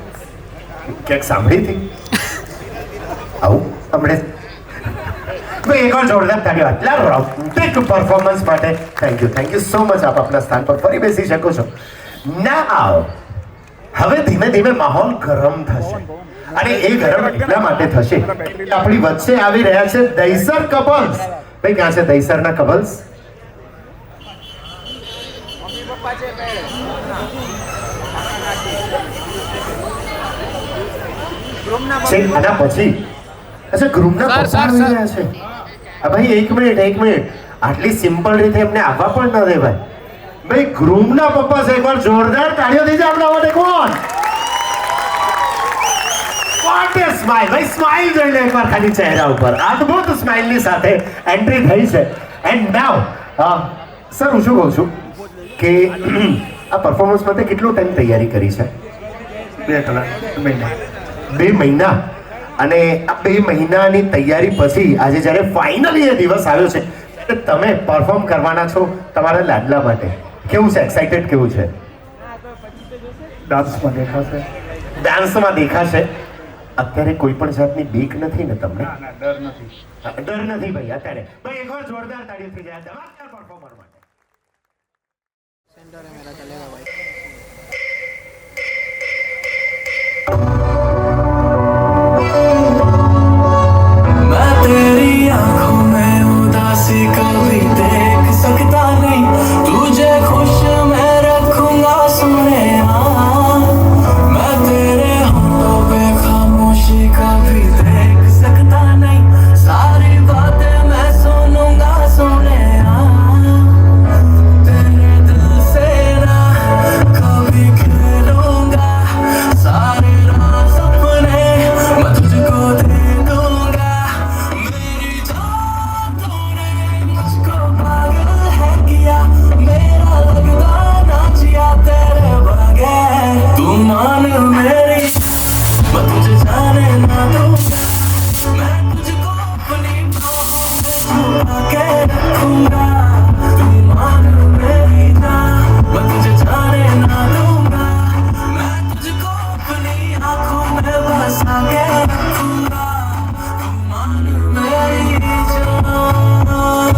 ક્યાંક સાંભળી હતી આવું હમણે? ભાઈ એકવાર જોરદાર તાળીઓ આટલા રોમેન્ટિક પરફોર્મન્સ માટે થેન્ક યુ સો મચ. આપ આપના સ્થાન પર ફરી બેસી શકો છો. ના, હવે ધીમે ધીમે માહોલ ગરમ થશે અને એ ગરમ એટલા માટે થશે આપણી વચ્ચે આવી રહ્યા છે દહીસર કપલ્સ. ભાઈ ક્યાં છે દહીસરના કપલ્સ? આના પછી અચ્છા ગ્રુમના પપ્પા આવી રહ્યા છે. ભાઈ એક મિનિટ, આટલી સિમ્પલ રીતે એમને આવવા પણ ન દેવાય. ભાઈ ગ્રુમના પપ્પા છે, એકવાર જોરદાર તાળીઓ થઈ જાય આપણા માટે. કોણ? વોટ એ સ્માઈલ! ભાઈ સ્માઈલ જોઈ લે એકવાર ખાલી ચહેરા ઉપર. અદ્ભુત સ્માઈલની સાથે એન્ટ્રી થઈ છે. એન્ડ નાઉ સર હું શું કહું છું કે આ પરફોર્મન્સ માટે કેટલો ટાઈમ તૈયારી કરી છે? 2 મહિના. અને આ 2 મહિનાની તૈયારી પછી આજે જ્યારે ફાઇનલી એ દિવસ આવ્યો છે એટલે તમે પરફોર્મ કરવાના છો તમારા લાડલા માટે. કેવું છે? એક્સાઇટેડ કેવું છે? ડાન્સમાં દેખાશે. અત્યારે કોઈ પણ જાતની બીક નથી ને તમને? ડર નથી ભાઈ અત્યારે. ભાઈ એકવાર જોરદાર તાળીઓ થઈ જાય ધમાકેદાર પરફોર્મર માટે. मैं तेरी आंखों में उदासी कभी देख सकता नहीं, तुझे खुश मैं रखूंगा सोने. मैं तेरे होठों पे खामोशी कभी देख सकता नहीं, सारी बातें मैं सुनूंगा सोने. तेरे दिल से ना कभी खेलूंगा, सारे राज अपने मैं तुझको दे दूंगा. मेरी जान तूने मुझको पागल है किया, मेरा लगता ना जिया तेरे बगैर. तू मान मेरी मैं तुझे जाने ना दूंगा, मैं तुझको अपनी बाहों में छुपा के रखूंगा. तू मान मेरी जान मैं तुझे जाने ना दूंगा, मैं तुझको अपनी आंखों में बसा के रखूंगा. तू मान मेरी जान.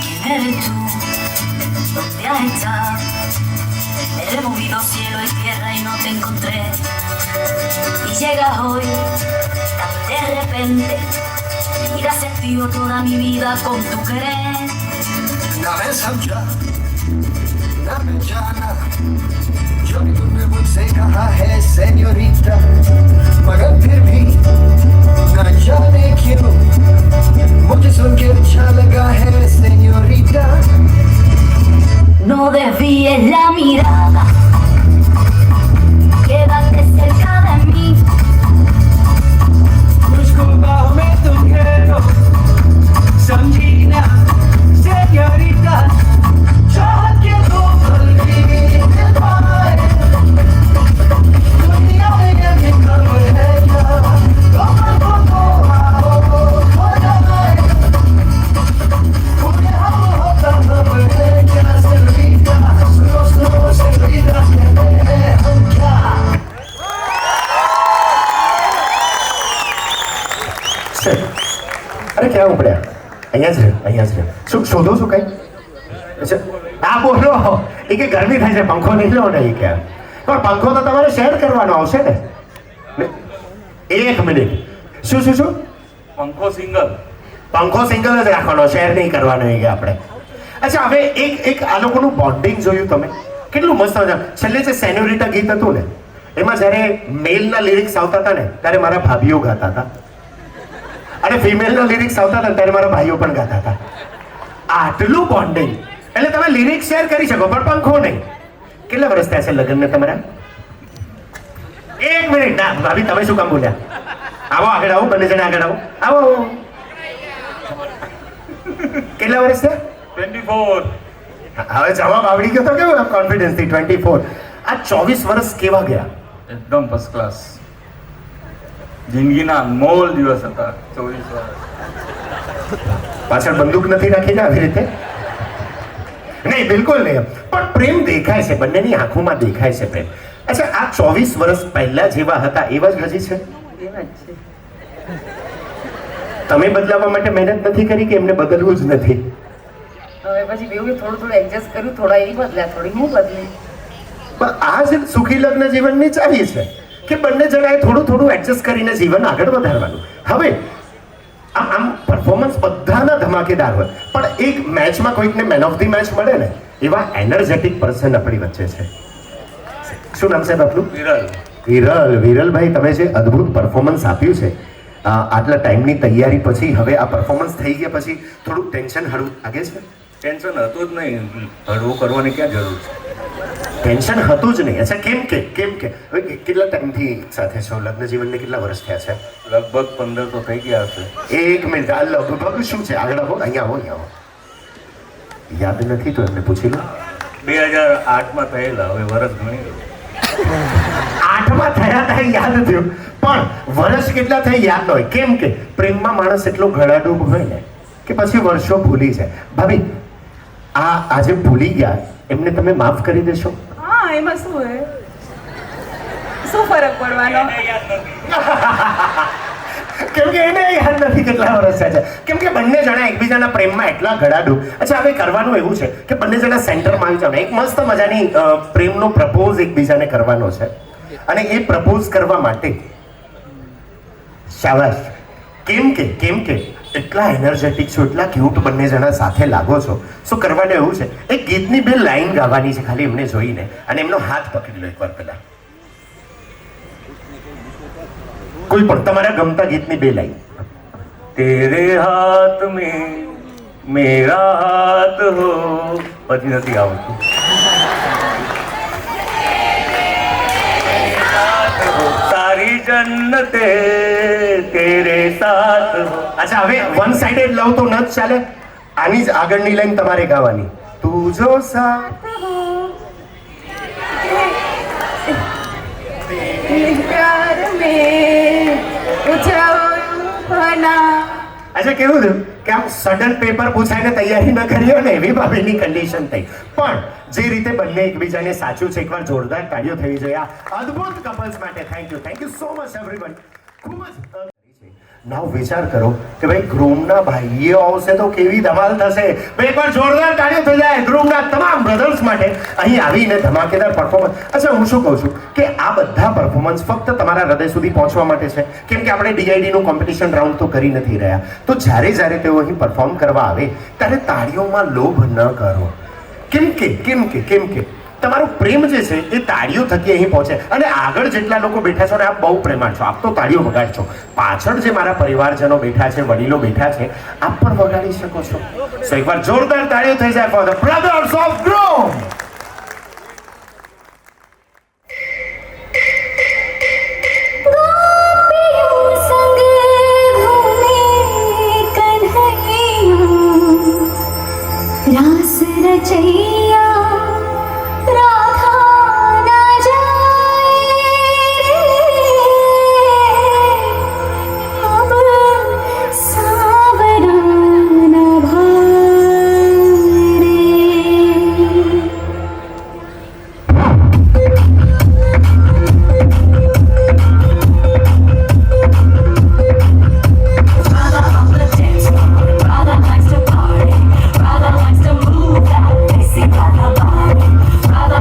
¿Quién eres tú? ¿Dónde has estado? He removido cielo y tierra y no te encontré. Y llegas hoy tan de repente y das sentido toda mi vida con tu querer. ना मैं समझा ना मैं जाना जो भी तुमने मुझसे कहा है सेन्योरिटा, मगर फिर भी ना जाने क्यों मुझे सुन के अच्छा लगा है senorita. No desvíes la mirada, quédate cerca de mí. मुझको बाहों में तुम घेरो, समझी ना señorita. चाहत के दो पल भी निभाए, दुनिया में ये खबर है क्या, कमर को तो आओ हो जाए. मुझे हम होता खबर है क्या señorita, सुनो señorita, हम क्या. અરે ક્યાં ઉપડ્યા? અહીંયા જ રહ્યો. શું શોધો છો કઈ? અચ્છા હા બોલો. એ કે ગરમી થાય છે પંખો નહીં લો ને. એ કે પણ પંખો તો તમારે શેર કરવાનો આવશે ને. 1 મિનિટ. શું પંખો સિંગલ જ રાખવાનો, શેર નહીં કરવાનો. એ કે આપણે અચ્છા હવે એક આ લોકોનું બોન્ડિંગ જોયું તમે? કેટલું મસ્ત હતું. છેલ્લે જે સેન્યોરિટા ગીત હતું ને એમાં જ્યારે મેલના લિરિક્સ આવતા હતા ને ત્યારે મારા ભાભીઓ ગાતા હતા અને ફિમેલના લિરિક્સ આવતા હતા ત્યારે મારા ભાઈઓ પણ ગાતા હતા. આટલું બોન્ડિંગ એટલે તમે લિરિક્સ શેર કરી શકો પણ પંખો નહીં. કેટલા વર્ષ થયા છે લગ્નને તમારા? 1 મિનિટ ના ભાભી, તમે શું કામ બોલ્યા? આવો આગળ આવો, બંને જણા આગળ આવો. આવો. કેટલા વર્ષ થયા? 24. હવે જવાબ આવડી ગયો તો કેવું કોન્ફિડન્સ થી 24. આ 24 વર્ષ કેવા ગયા? એકદમ ફર્સ્ટ ક્લાસ. જિંદગીના અનમોલ દિવસ હતા 24 વર્ષ. પાછળ બંદૂક નથી રાખી ને આવી રીતે? નહીં, બિલકુલ નહીં. પણ પ્રેમ દેખાય છે, બંનેની આંખોમાં દેખાય છે પ્રેમ. અચ્છા, આ 24 વર્ષ પહેલા જેવા હતા એવા જ હજી છે? તમે બદલાવા માટે મહેનત નથી કરી કે એમને બદલવું જ નથી? હવે પછી બેઉએ થોડું એડજસ્ટ કર્યું, થોડા એ બદલ્યા, થોડી હું બદલી. પણ આ જ સુખી લગ્ન જીવનની ચાવી છે કે બંને જણાએ થોડું એડજસ્ટ કરીને જીવન આગળ વધારવાનું. હવે આમ પરફોર્મન્સ બધાના ધમાકેદાર હોય, પણ એક મેચમાં કોઈકને મેન ઓફ ધી મેચ મળે ને એવા એનર્જેટિક પર્સન આપણી વચ્ચે છે. શું નામ છે આપનું? વિરલભાઈ, તમે જે અદ્ભુત પરફોર્મન્સ આપ્યું છે આટલા ટાઈમની તૈયારી પછી, હવે આ પરફોર્મન્સ થઈ ગયા પછી થોડુંક ટેન્શન હળવું લાગે છે? ટેન્શન હતું જ નહીં, હળવું કરવાની ક્યાં જરૂર છે? ટેન્શન હતું જ નહીં. અચ્છા, કેમ કે હવે કેટલા ટાઈમથી સાથે છો? લગ્ન જીવનને કેટલા વર્ષ થયા છે? લગભગ 15 તો થઈ ગયા હશે. 1 મિનિટ, આ લગભગ શું છે? આગળ આવો, અહીંયા આવો. યાદ નથી તો એમને પૂછી લો. 2008માં થયેલા, હવે વર્ષ ગણી લો. 8માં થયા હતા યાદ થયું, પણ વર્ષ કેટલા થઈ યાદ ન હોય. કેમ કે પ્રેમમાં માણસ એટલો ગળાડૂબ હોય ને કે પછી વર્ષો ભૂલી જાય. ભાભી, આજે ભૂલી ગયા એમને તમે માફ કરી દેશો? હા, એમાં શું હે? શું ફરક પડવાનો? કેમ કે એને યાદ નથી કેટલા વર્ષ થયા છે. કેમ કે બંને જણા એકબીજાના પ્રેમમાં એટલા ગળાડૂબ. અચ્છા, હવે કરવાનું એવું છે કે બંને જણા સેન્ટરમાં આવી જાવ ને એક મસ્ત મજાની પ્રેમનો પ્રપોઝ એકબીજાને કરવાનો છે. અને એ પ્રપોઝ કરવા માટે શાબાશ. કેમ કે એટલા એનર્જેટિક છો, એટલા ક્યુટ બંને જણા સાથે લાગો છો. શું કરવાનું એવું છે, એક ગીતની 2 લાઈન ગાવાની છે ખાલી એમને જોઈને, અને એમનો હાથ પકડી લો એકવાર પહેલા. કોઈ પણ તમારા ગમતા ગીતની 2 લાઈન. તેરે હાથ મેં મેરા હાથ હો, પછી નથી આવતું. સારી જન્નતે તેરે સાથ હો. અચ્છા, હવે વન સાઇડેડ લવ તો ન જ ચાલે. આની જ આગળની લાઈન તમારે ગાવાની. તું જો સાથ प्यार में અચ્છા, કેવું થયું કે આમ સડન પેપર પૂછાઈને તૈયારી ન કરી હોય ને એવી ભાભીની કન્ડિશન થઈ. પણ જે રીતે બંને એકબીજાને સાચું છે, એકવાર જોરદાર તાળીઓ થવી જોઈએ આ અદ્ભુત કપલ્સ માટે. Thank you so much everyone. ખૂબ જ નાવ વિચાર કરો કે ભાઈ ગ્રૂમના ભાઈઓ આવશે તો કેવી ધમાલ થશે. એકવાર જોરદાર તાળીઓ થઈ જાય ગ્રૂમના તમામ બ્રધર્સ માટે અહીં આવીને ધમાકેદાર પરફોર્મન્સ. અચ્છા, હું શું કહું છું કે આ બધા પરફોર્મન્સ ફક્ત તમારા હૃદય સુધી પહોંચવા માટે છે. કેમ કે આપણે ડીઆઈડીનું કોમ્પિટિશન રાઉન્ડ તો કરી નથી રહ્યા. તો જ્યારે તેઓ અહીં પરફોર્મ કરવા આવે ત્યારે તાળીઓમાં લોભ ન કરો. કેમ કે તમારો પ્રેમ જે છે એ તાળીઓ થકી અહીં પહોંચે. અને આગળ જેટલા લોકો બેઠા છો ને આપ બહુ પ્રેમાળ છો, આપ તો તાળીઓ વગાડશો. પાછળ જે મારા પરિવારજનો બેઠા છે, વડીલો બેઠા છે, આપ પણ વગાડી શકો છો. સો એકવાર જોરદાર તાળીઓ થઈ જાય for the brothers of groom. रास रचैया राधा न जाए अब सावरा न भारे. Radha on the dance floor, Radha likes to party, Radha likes to move that sexy Radha body, Radha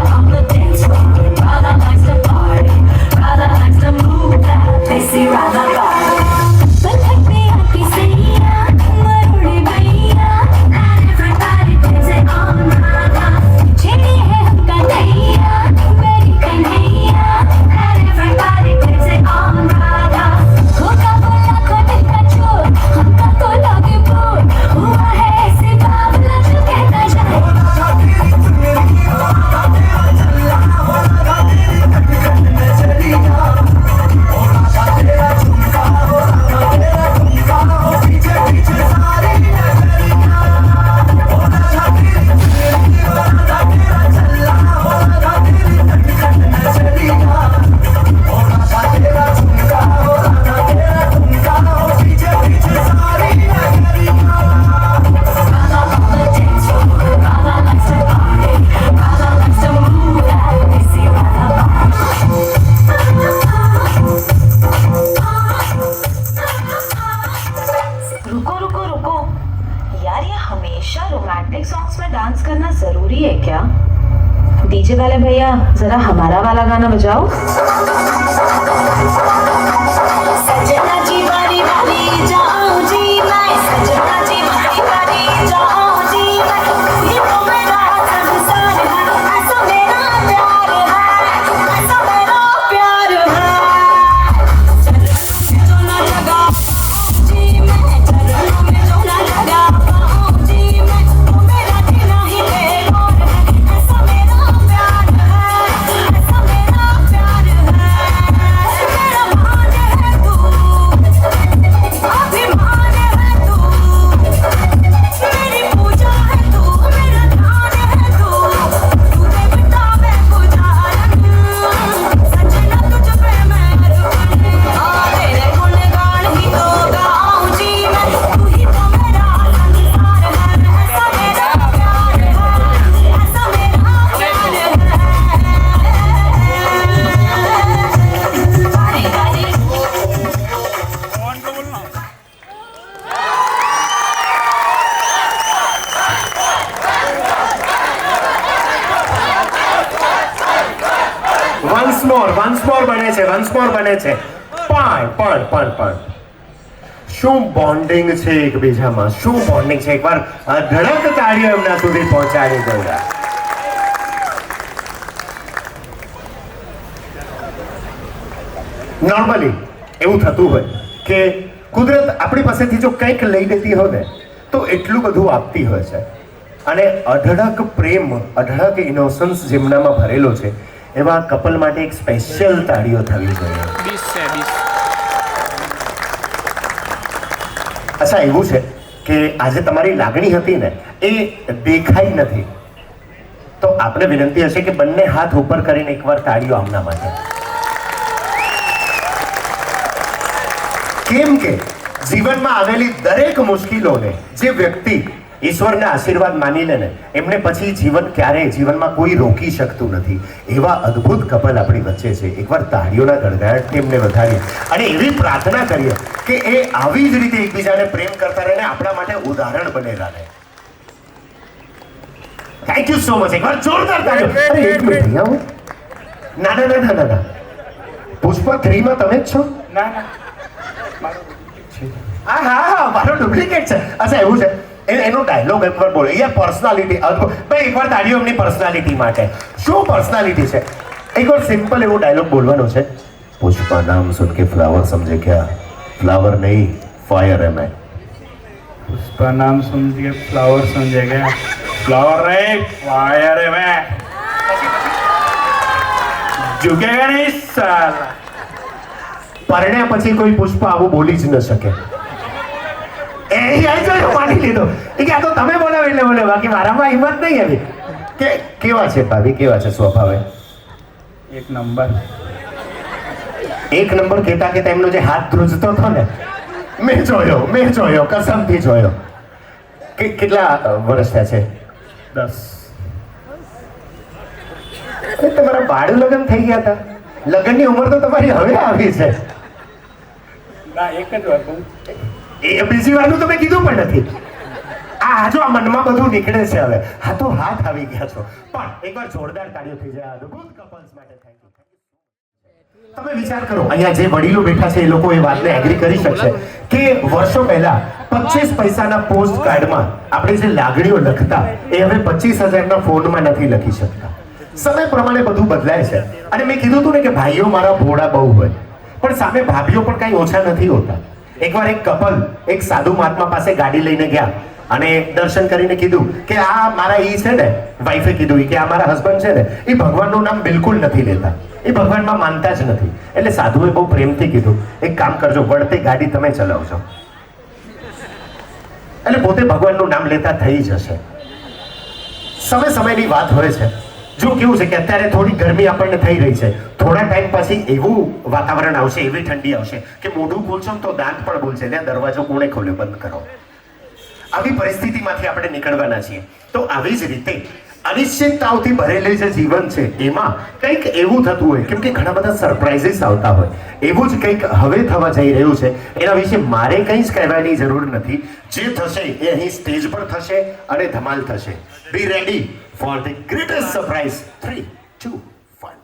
romantic songs में डांस करना जरूरी है क्या? डीजे वाले भैया जरा हमारा वाला गाना बजाओ। सजना जी वाली वाली जाऊं जी मैं, सजना जी वाली वाली जाऊं जी मैं, तू ही तो मेरा संसार है, ऐसा मेरा प्यार है, ऐसा मेरा प्यार है। चरणों में जो ना लगा जी मैं, चरणों में जो ना लगा जी मैं, तू मेरा जीना ही बेकार है, ऐसा मेरा प्यार है, ऐसा मेरा प्यार है। मेरा भाग है तू, अभिमान है तू, मेरी पूजा है तू, मेरा ध्यान है तू, तू देवता मैं पुजारन, सजना तुझ पे मैं अर्पण, तेरे गुणगान ही तो गाऊं जी मैं, तू ही तो मेरा संसार है, ऐसा मेरा प्यार है, ऐसा मेरा प्यार है। गाड़ी गाड़ी વન્સ મોર બને છે પણ શું બોન્ડિંગ છે એકબીજામાં, શું બોન્ડિંગ છે. એકવાર ધડક તાળીઓ એમના સુધી પહોંચાડી દઉં. નોર્મલી એવું થતું હોય કે કુદરત આપણી પાસેથી જો કંઈક લઈ લેતી હોય ને તો એટલું બધું આપતી હોય છે, અને અઢળક પ્રેમ, અઢળક ઇનોસન્સ જેમનામાં ભરેલો છે એવા કપલ માટે એક સ્પેશિયલ તાળીઓ થવી જોઈએ. અચ્છા, એવું છે કે આજે તમારી લાગણી હતી ને એ દેખાઈ નથી, તો આપણે વિનંતી હશે કે બંને હાથ ઉપર કરીને એકવાર તાળીઓ આમના માટે. કેમ કે જીવનમાં આવેલી દરેક મુશ્કેલીઓને જે વ્યક્તિ ઈશ્વરના આશીર્વાદ માની લે ને એમને પછી જીવન ક્યારેય જીવનમાં કોઈ રોકી શકતું નથી. એવા અદ્ભુત કપલ આપણી વચ્ચે છે. એકવાર તાળીઓના ગડગડાટ એમને વધારીએ અને એવી પ્રાર્થના કરીએ કે એ આવી જ રીતે એકબીજાને પ્રેમ કરતા રહે ને આપણા માટે ઉદાહરણ બનેલા રહે. Thank you so much. એકવાર જોરદાર તાળીઓ. અરે એક મિનિટ અહીંયા આવો. ના ના ના ના ના, પુષ્પા 3 માં તમે જ છો? ના ના, હા હા હા, મારો ડુપ્લિકેટ છે. અચ્છા, એવું છે. એનો ડાયલોગ એકવાર બોલો. યાર, પર્સનાલિટી અદ્ભુત. ભાઈ એકવાર તાળીઓ એમની પર્સનાલિટી માટે. શું પર્સનાલિટી છે? એકવાર સિમ્પલ એવો ડાયલોગ બોલવાનો છે. પુષ્પા નામ સુન કે ફ્લાવર સમજે ક્યા? ફ્લાવર નહીં, ફાયર હે મેં. पुष्पा नाम सुन के फ्लावर समझे क्या? फ्लावर नहीं, फायर है मैं. झुकेगा नहीं साला. પરણ્યા પછી કોઈ પુષ્પા આવું બોલી જ ન શકે. માની લીધો કે આ તો તમે બોલાવો એટલે બોલે, બાકી મારામાં હિંમત નહીં આવી. કે કેવા છે ભાભી, કેવા છે સ્વભાવે? एक नंबर. એક નંબર કહેતા કહેતા એમનો જે હાથ ધ્રુજતો હતો ને, મેં જોયો, કસમથી જોયો. કેટલા વર્ષ થયા છે? 10. તમારા બાળ લગ્ન થઈ ગયા હતા? લગ્નની ઉંમર તો તમારી હવે આવી છે. ના, એક જ વાર કહું. એ બીજી વારનું તો મેં કીધું પણ નથી. આ જો આ મનમાં બધું નીકળે છે હવે. હા, તો હાથ આવી ગયા છો. પણ એકવાર જોરદાર તાળીઓ થઈ જાય અદ્ભુત કપલ્સ માટે. Thank you. તમે વિચાર કરો, અહીંયા જે વડીલો બેઠા છે એ લોકો એ વાતને એગ્રી કરી શકશે કે વર્ષો પહેલા 25 પૈસાના પોસ્ટ કાર્ડમાં આપણે જે લાગણીઓ લખતા એ હવે 25,000ના ફોનમાં નથી લખી શકતા. સમય પ્રમાણે બધું બદલાય છે. અને મેં કીધું હતું ને કે ભાઈઓ મારા ભોળા બહુ હોય, પણ સામે ભાભીઓ પણ કઈ ઓછા નથી હોતા. એકવાર એક કપલ એક સાધુ મહાત્મા પાસે ગાડી લઈને ગયા અને દર્શન કરીને કીધું કે આ મારા ઈ છે ને, વાઈફે કીધું કે આ મારા હસબન્ડ છે ને, એ ભગવાનનું નામ બિલકુલ નથી લેતા, એ ભગવાનમાં માનતા જ નથી. એટલે સાધુએ બહુ પ્રેમથી કીધું, એક કામ કરજો, વળતે ગાડી તમે ચલાવજો. એટલે પોતે ભગવાનનું નામ લેતા થઈ જશે. સમયની વાત હોય છે. જો કેવું છે કે અત્યારે થોડી ગરમી આપણને થઈ રહી છે, થોડા ટાઈમ પછી એવું વાતાવરણ આવશે, એવી ઠંડી આવશે કે મોઢું ખોલશો તો દાંત પણ બોલશે, એટલે દરવાજો કોણે ખોલ્યો, બંધ કરો. આવી પરિસ્થિતિમાંથી આપણે નીકળવાના છીએ. તો આવી જ રીતે અનિશ્ચિતતાઓથી ભરેલી જે જીવન છે એમાં કંઈક એવું થતું હોય, કેમ કે ઘણા બધા સરપ્રાઇઝીસ આવતા હોય. એવું જ કંઈક હવે થવા જઈ રહ્યું છે. એના વિશે મારે કંઈ જ કહેવાની જરૂર નથી. જે થશે એ અહીં સ્ટેજ પર થશે અને ધમાલ થશે. Be ready for the greatest surprise. 3, 2, 1.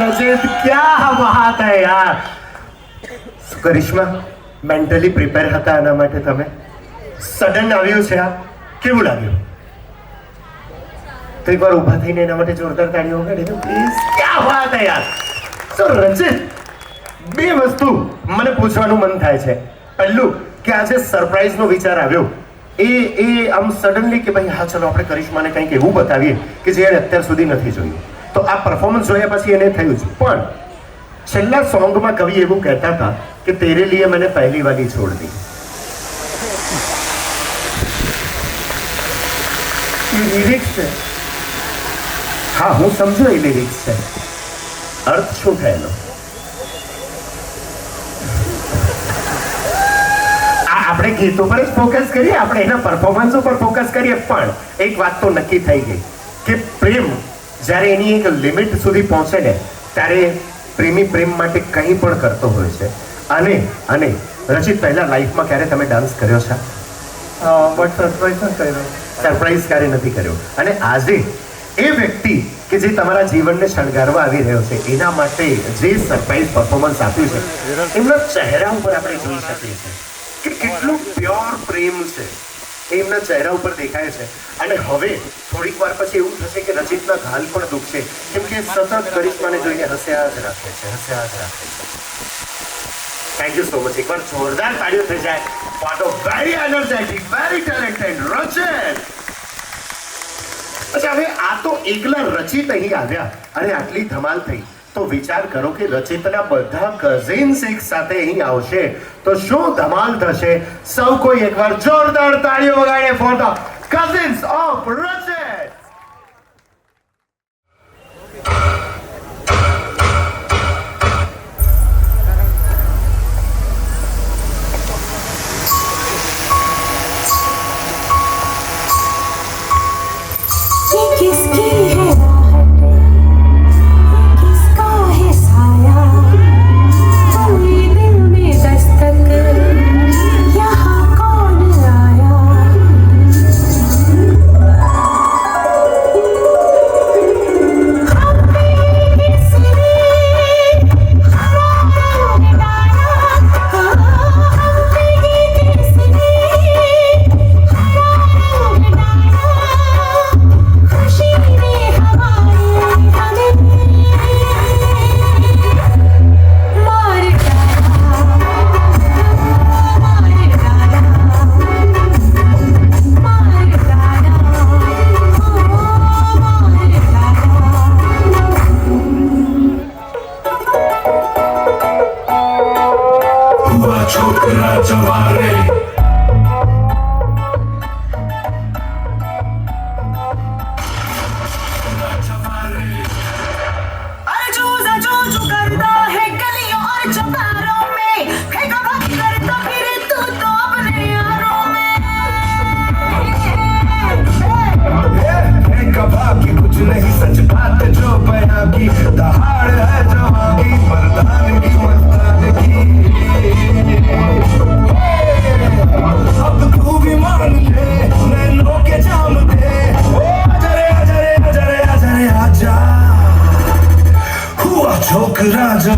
रचित क्या बात है यार. કરિશ્મા મેન્ટલી પ્રિપેર હતા આના માટે? તમે સડન આવ્યું છે આ, કેવું લાગ્યું? તો એકવાર ઊભા થઈને એના માટે જોરદાર તાળીઓ વગાડી દો પ્લીઝ. ક્યા વાત હે યાર. સો રચિત, બે વસ્તુ મને પૂછવાનું મન થાય છે. પહેલું કે આજે સરપ્રાઈઝ નો વિચાર આવ્યો એ આમ સડનલી કે ભાઈ હા ચલો આપણે કરિશ્માને કંઈક એવું બતાવીએ કે જે અત્યાર સુધી નથી જોયું. તો આ પરફોર્મન્સ જોયા પછી એને થયું છે. પણ છેલ્લા સોંગમાં કવિ એવું કહેતા હતા કે તેરે લીએ मैंने पहली वाली छोड़ दी. એ લિરિક્સ છે. હા હું સમજો એ લિરિક્સ છે. અર્થ શું થાય એનો? આપણે ગીતો પર જ ફોકસ કરીએ, આપણે એના પરફોર્મન્સ ઉપર ફોકસ કરીએ. પણ એક વાત તો નક્કી થઈ ગઈ કે પ્રેમ જ્યારે એની એક લિમિટ સુધી પહોંચે ને ત્યારે પ્રેમી પ્રેમ માટે કંઈ પણ કરતો હોય છે. અને રચિત, પહેલા લાઈફમાં ક્યારે તમે ડાન્સ કર્યો છે? બટ સરપ્રાઈઝ નથી કર્યો. સરપ્રાઈઝ ક્યારે નથી કર્યો. અને આજે એ વ્યક્તિ કે જે તમારા જીવનને શણગારવા આવી રહ્યો છે એના માટે જે સરપ્રાઈઝ પરફોર્મન્સ આપ્યું છે એમના ચહેરા ઉપર આપણે જોઈ શકીએ છીએ કે કેટલું પ્યોર પ્રેમ છે એમના ચહેરા ઉપર દેખાય છે. અને હવે થોડીક વાર પછી એવું થશે કે રચિતના ગાલ પણ દુખશે કેમ કે સતત કરિશ્માને જોઈને હસ્યા જ રાખે છે. Thank you so much. એકવાર જોરદાર તાળીઓ થઈ જાય for the very energetic, very talented રચિત. અચ્છા, હવે આ તો એકલા રચિત અહીં આવ્યા અને આટલી ધમાલ થઈ, તો વિચાર કરો કે રચિતના બધા કઝિન્સ એક સાથે અહીં આવશે તો શું ધમાલ થશે. સૌ કોઈ એકવાર જોરદાર તાળીઓ વગાડે ફોર ધ કઝિન્સ ઓફ રચિત.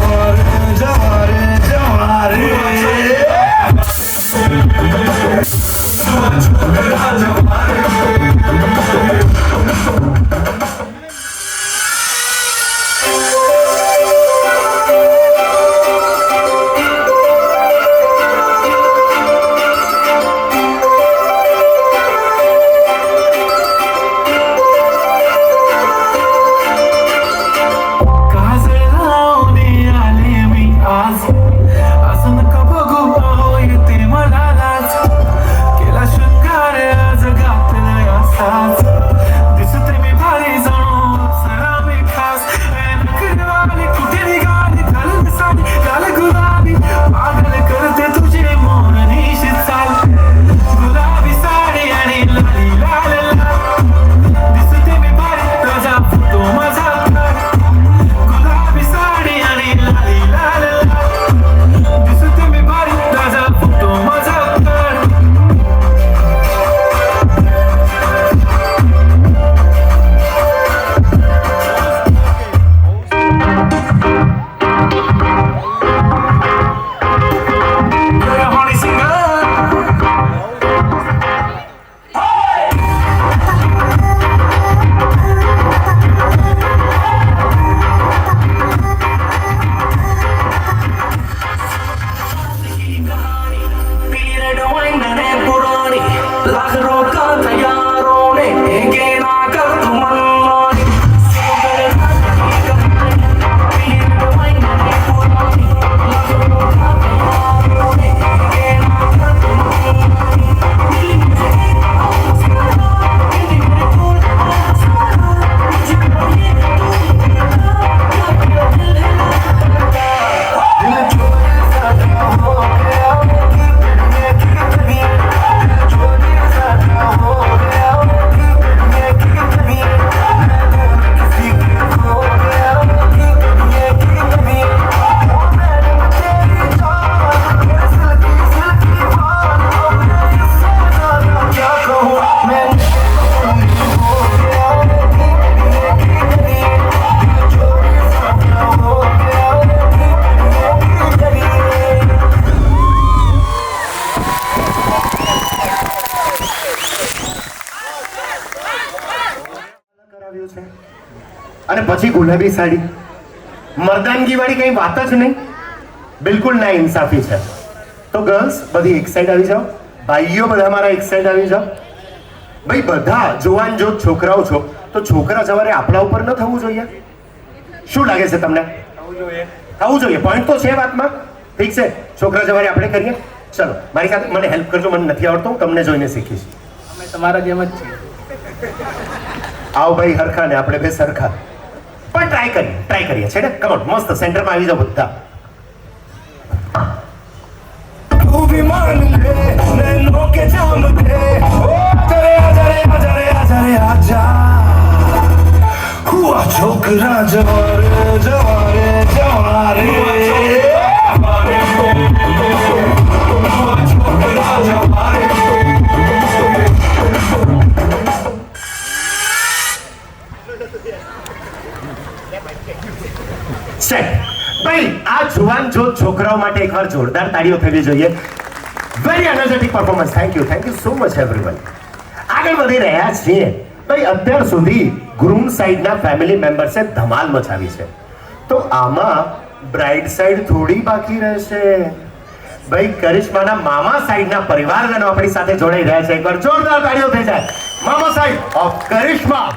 जवारे जवारे जवारे અને પછી ગુલાબી સાડી, મર્દાનગી વાળી કઈ વાત જ નહીં, બિલકુલ ના ઇન્સાફી છે. તો ગર્લ્સ બધી એક સાઈડ આવી જાઓ, ભાઈઓ બધા મારા એક સાઈડ આવી જાઓ. ભાઈ બધા જુવાન જો છોકરાઓ છો તો છોકરા સવારે આપણા ઉપર ન થવું જોઈએ? શું લાગે છે તમને? થવું જોઈએ. પોઈન્ટ તો છે વાતમાં. ઠીક છે, છોકરા સવારે આપણે કરીએ. ચલો મારી સાથે મને હેલ્પ કરજો, મને નથી આવડતું, તમને જોઈને શીખીશ. અમે તમારા જેમ જ છીએ. આવો ભાઈ હરખા ને આપણે બે સરખા, પણ ટ્રાય કરીએ છે ને. કમોન, મસ્ત સેન્ટરમાં આવી જાઓ બધા. तू भी मान ले नैनों के जाम दे आजा आजा रे आजा रे आजा हुआ छोकरा जवारे जवारे जवारे ભાઈ આ જુવાન જો છોકરાઓ માટે એકવાર જોરદાર તાળીઓ થવી જોઈએ. Very energetic performance. Thank you so much everyone. આગળ વધી રહ્યા છીએ. ભાઈ અત્યાર સુધી ગ્રૂમ સાઈડના ફેમિલી મેમ્બર્સે ધમાલ મચાવી છે, તો આમાં બ્રાઇડ સાઈડ થોડી બાકી રહેશે. ભાઈ કરિશ્માના મામા સાઈડના પરિવારજનો આપણી સાથે જોડાઈ રહ્યા છે. એકવાર જોરદાર તાળીઓ થઈ જાય મામા સાઈડ ઓફ કરિશ્મા.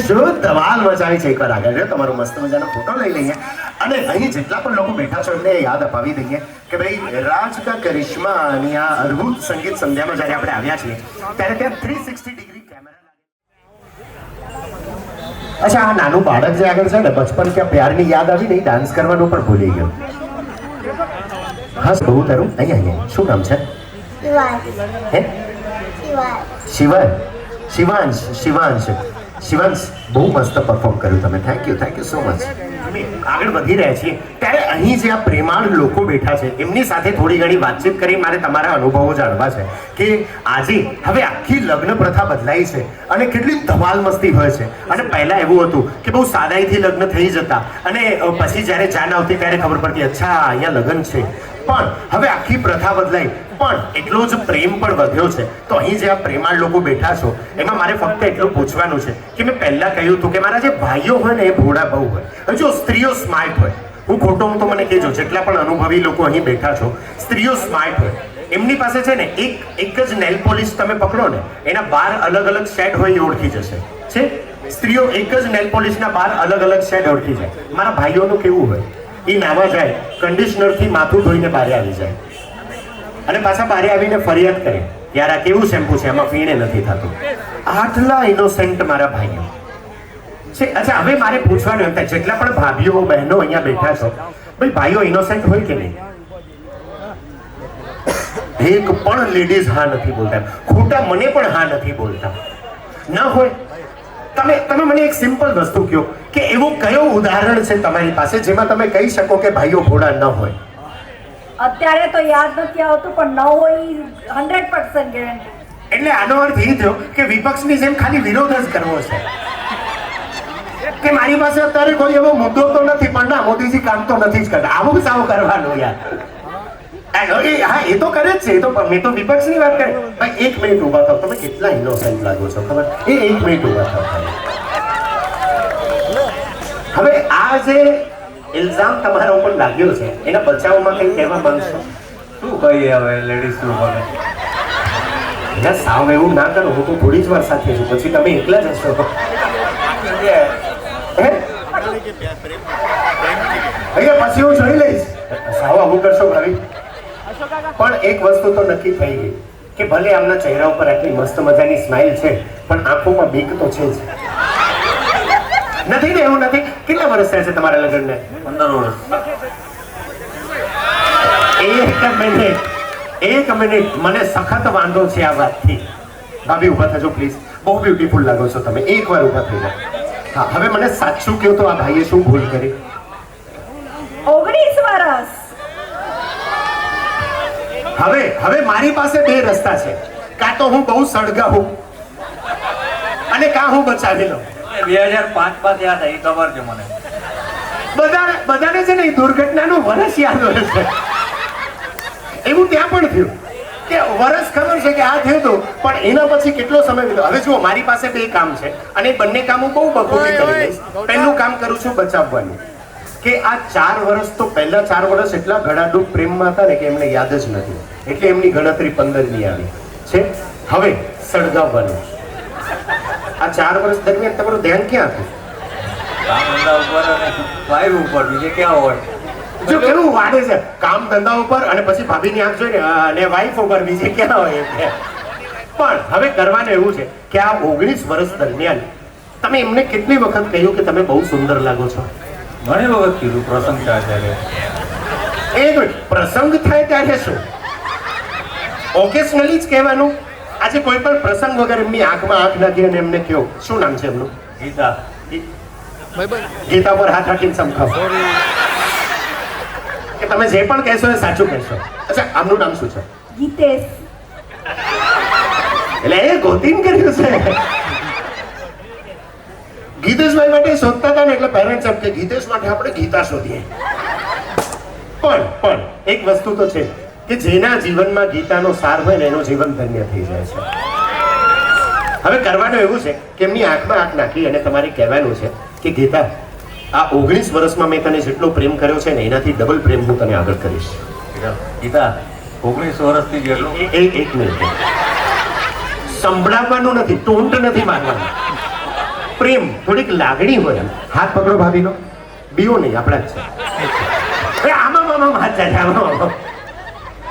શું ધમાલ મચાવી છે. એકવાર આગળ રહ્યો તમારો મસ્ત મજાનો ફોટો લઈ લઈએ અને અહીં જેટલા પણ લોકો બેઠા છો એમને યાદ અપાવી દઈએ કે ભાઈ રાજ કા કરિશ્મા અને આ અદ્ભુત સંગીત સંધ્યામાં જ્યારે આપણે આવ્યા છીએ ત્યારે ત્યાં 360 ડિગ્રી કેમેરા. અચ્છા, આ નાનું બાળક જે આગળ છે ને, બચપન કે પ્યારની યાદ આવી નહીં, ડાન્સ કરવાનું પણ ભૂલી ગયો. હા, બહુ તારું અહીંયા શું નામ છે? હે? શિવાંશ. શિવાંશ, બહુ મસ્ત પરફોર્મ કર્યું તમે. Thank you so much. આગળ વધી રહ્યા છીએ ત્યારે અહીં જે આ પ્રેમાળ લોકો બેઠા છે એમની સાથે થોડી ઘણી વાતચીત કરી મારે તમારા અનુભવો જાણવા છે કે આજે હવે આખી લગ્ન પ્રથા બદલાઈ છે અને કેટલી ધમાલ મસ્તી હોય છે. અને પહેલા એવું હતું કે બહુ સાદાઈથી લગ્ન થઈ જતા અને પછી જ્યારે જાન આવતી ત્યારે ખબર પડતી અચ્છા અહીંયા લગ્ન છે. પણ હવે આખી પ્રથા બદલાઈ પણ એટલો જ પ્રેમ પણ વધ્યો છે. તો અહીં જે આ પ્રેમાળ લોકો બેઠા છો એમાં મારે ફક્ત એટલું પૂછવાનું છે કે મેં પહેલા કહ્યું હતું કે મારા જે ભાઈઓ હોય ને એ ભોળા બહુ હોય, જો સ્ત્રીઓ સ્માર્ટ હોય. હું ખોટો હું તો મને કહેજો, જેટલા પણ અનુભવી લોકો અહીં બેઠા છો સ્ત્રીઓ સ્માર્ટ હોય. એમની પાસે છે ને એક જ નેલ પોલિશ તમે પકડો ને એના 12 અલગ અલગ શેડ હોય એ ઓળખી જશે. છે સ્ત્રીઓ એક જ નેલ પોલિશના 12 અલગ અલગ શેડ ઓળખી જાય. મારા ભાઈઓનું કેવું હોય, એ નાવા જાય કન્ડિશનરથી માથું ધોઈને બહાર આવી જાય અને પાછા બહાર આવીને ફરિયાદ કરે યાર આ કેવું શેમ્પુ છે, એમાં પીણે નથી થતું. આટલા ઇનોસેન્ટ મારા ભાઈઓ છે. અચ્છા, હવે મારે પૂછવાનું એમ થાય જેટલા પણ ભાભીઓ બહેનો અહીંયા બેઠા છો, ભાઈ ભાઈઓ ઇનોસેન્ટ હોય કે નહીં? એક પણ લેડીઝ હા નથી બોલતા. ખોટા મને પણ હા નથી બોલતા. ના હોય તમે મને એક સિમ્પલ વસ્તુ કહો કે એવું કયો ઉદાહરણ છે તમારી પાસે જેમાં તમે કહી શકો કે ભાઈઓ ભોળા ન હોય? અત્યારે તો યાદ નથી આવતું પણ ન હોય 100% ગેરંટી. એટલે આનો અર્થ એ થયો કે વિપક્ષની જેમ ખાલી વિરોધ જ કરવો છે કે મારી પાસે અત્યારે કોઈ એવો મુદ્દો તો નથી પણ ના મોદીજી કામ તો નથી જ કરતા. આવું સાવ કરવાનું યાર. હા, એ તો કરે જ છે. એ તો મેં તો વિપક્ષની વાત કરી. ભાઈ 1 મિનિટ ઊભા થાવ. તમે કેટલા ઇનોસેન્ટ લાગો છો ખબર? 1 મિનિટ ઊભા થાવ. હવે આ જે ઇલ્ઝામ તમારા ઉપર લાગ્યો છે એના બચાવમાં કંઈ કહેવા માંગશો? શું કહીએ હવે લેડીઝ નું બને? એટલે સાવ એવું ના કરો. હું તો થોડી જ વાર સાથે છું, પછી તમે એકલા જ હશો. પછી હું જોઈ લઈશ. સાવ આવું કરશો ભાવી. પણ એક વસ્તુ તો નક્કી થઈ ગઈ કે ભલે આમના ચહેરા ઉપર આટલી મસ્ત મજાની સ્માઇલ છે પણ આંખોમાં બીક તો છે જ. નથી ને? એવું નથી. કેટલા વર્ષ થયા છે તમારા લગ્નને? 15 વર્ષ. એક મિનિટ મને સખત વાંધો છે આ વાતથી. ભાભી ઊભા થજો પ્લીઝ. બહુ બ્યુટીફુલ લાગો છો તમે. એકવાર ઊભા થઈ જાઓ. હા, હવે મને સાચું કહો તો આ ભાઈએ શું ભૂલ કરી? 19 વર્ષ. હવે મારી પાસે 2 રસ્તા છે. કાં તો હું બહુ સળગાવું અને કાં હું બચાવી લઉં. 2005 માં થયા હતા એ ખબર છે મને. બધાને છે ને એ દુર્ઘટનાનું વર્ષ યાદ હોય છે. એવું ત્યાં પણ થયું કે વર્ષ ખબર છે કે આ થયું હતું પણ એના પછી કેટલો સમય વીત્યો. હવે જુઓ, મારી પાસે 2 કામ છે અને એ બંને કામ હું બહુ બખૂબી કરી લઈશ. પહેલું કામ કરું છું બચાવવાનું કે આ 4 વર્ષ તો પહેલા 4 વર્ષ એટલા ગળાડૂબ પ્રેમમાં હતા ને કે એમને યાદ જ નથી, એટલે એમની ગણતરી 15ની આવી છે. હવે સળગાવવાનું. આ 4 વર્ષ દરમિયાન તમારું ધ્યાન ક્યાં હતું? કામ ધંધા ઉપર અને વાઈફ ઉપર, બીજે ક્યાં હોય? જો કેવું વાડે છે, કામ ધંધા ઉપર અને પછી ભાભીની આંખ જોઈને અને વાઈફ ઉપર, બીજે ક્યાં હોય? પણ હવે કરવાનું એવું છે કે આ 19 વર્ષ દરમિયાન તમે એમને કેટલી વખત કહ્યું કે તમે બહુ સુંદર લાગો છો? ઘણી વખત કીધું. પ્રસંગ થાય ત્યારે. એક મિનિટ, પ્રસંગ થાય ત્યારે શું? ઓકેશનલી જ કહેવાનું? આજે કોઈ પણ પ્રસંગ વગર એમની આંખમાં આંખ નાખી અને એમને કહો. શું નામ છે એમનું? ગીતા. ગીતા પર હાથ રાખીને સમખાવો કે તમે જે પણ કહેશો એ સાચું કહેશો. અચ્છા, આમનું નામ શું છે? ગીતેશ. એટલે એ ગોતીન કર્યું છે. ગીતેશભાઈ માટે શોધતા હતા ને એટલે પેરેન્ટ્સ એમ કે ગીતેશ માટે આપણે ગીતા શોધીએ. પણ એક વસ્તુ તો છે કે જેના જીવનમાં ગીતાનો સાર હોય ને એનું જીવન ધન્ય થઈ જાય છે. હવે કરવાનું એવું છે કે એમની આંખમાં આંખ નાખી અને તમારે કહેવાનું છે કે ગીતા, આ 19 વર્ષમાં મેં તને જેટલો પ્રેમ કર્યો છે ને એનાથી ડબલ પ્રેમ હું તને આગળ કરીશ. ગીતા 19 વર્ષથી જેટલું. એક મિનિટ, સંભળાવવાનું નથી, ટોન્ટ નથી મારવાનું. પ્રેમ થોડીક લાગણી હોય. હાથ પકડો ભાભીનો. બીઓ નહીં, આપણા જ છે. એ આમાં હાથ જાય છે, આમાં.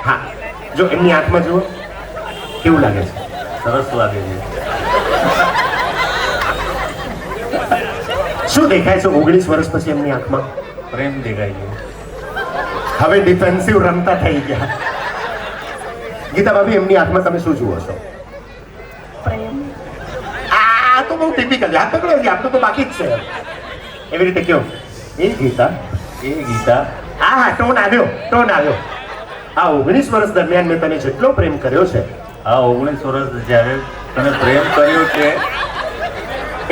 હા, જો એમની આંખમાં જુઓ, કેવું લાગે છે? સરસ લાગે છે. શું દેખાય છે 19 વર્ષ પછી એમની આંખમાં? પ્રેમ દેખાય છે. હવે ડિફેન્સિવ રમતા થઈ ગયા. ગીતા ભાભી, એમની આંખમાં તમે શું જુઓ છો? આ તો બહુ ટિપિકલ. હાથ પકડો, હજી આપણું તો બાકી જ છે. એવી રીતે કયો, એ ગીતા, એ ગીતા. હા, ટોન આવ્યો. આ 19 વર્ષ દરમિયાન મેં તને જેટલો પ્રેમ કર્યો છે, આ 19 વર્ષ જ્યારે તને પ્રેમ કર્યો છે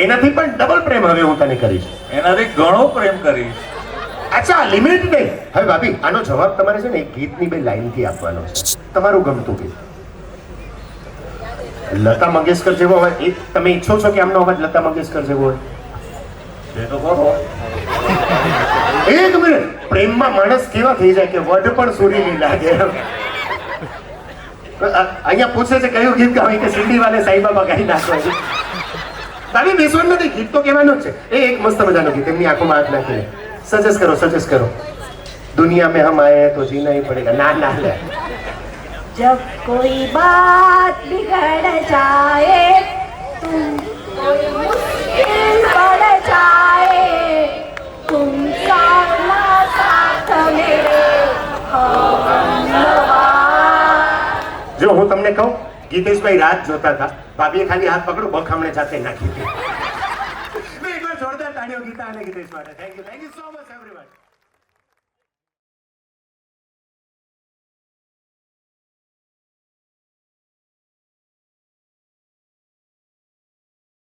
એનાથી પણ ડબલ પ્રેમ હવે હું તને કરીશ. એનાથી ઘણો પ્રેમ કરીશ. અચ્છા, લિમિટ નહીં. હવે ભાભી, આનો જવાબ તમારે છે ને એક ગીતની 2 લાઈનથી આપવાનો છે. તમારું ગમતું ગીત. લતા મંગેશકર જેવો હોય એ તમે ઈચ્છો છો કે આમનો અવાજ લતા મંગેશકર જેવો હોય? એ તો કરો. એક મિનિટ, પ્રેમમાં માણસ કેવા થઈ જાય કે વડ પણ સુરીલી લાગે. અહીંયા પૂછે છે કયું ગીત ગાવું કે સિંધી વાલે સાઈબાબા ગાઈ નાખો. તારી બેસવાનું નથી, ગીત તો કહેવાનું જ છે. એ એક મસ્ત મજાનું ગીત, એમની આંખોમાં હાથ નાખીને સજેસ્ટ કરો. દુનિયા મેં હમ આए તો जीना ही पड़ेगा. ના લે. जब कोई बात बिगड़ जाए तुम कोई मुश्किल पड़ जाए तुम साला साथ मेरे જો હું તમને કહું, ગીતેશભાઈ રાત જોતા હતા, ભાભીએ ખાલી હાથ પકડો, બખામણે જાતે નાખી દીધી. એકવાર જોરદાર તાળીઓ ગીતા અને ગીતેશ માટે. Thank you so much everyone.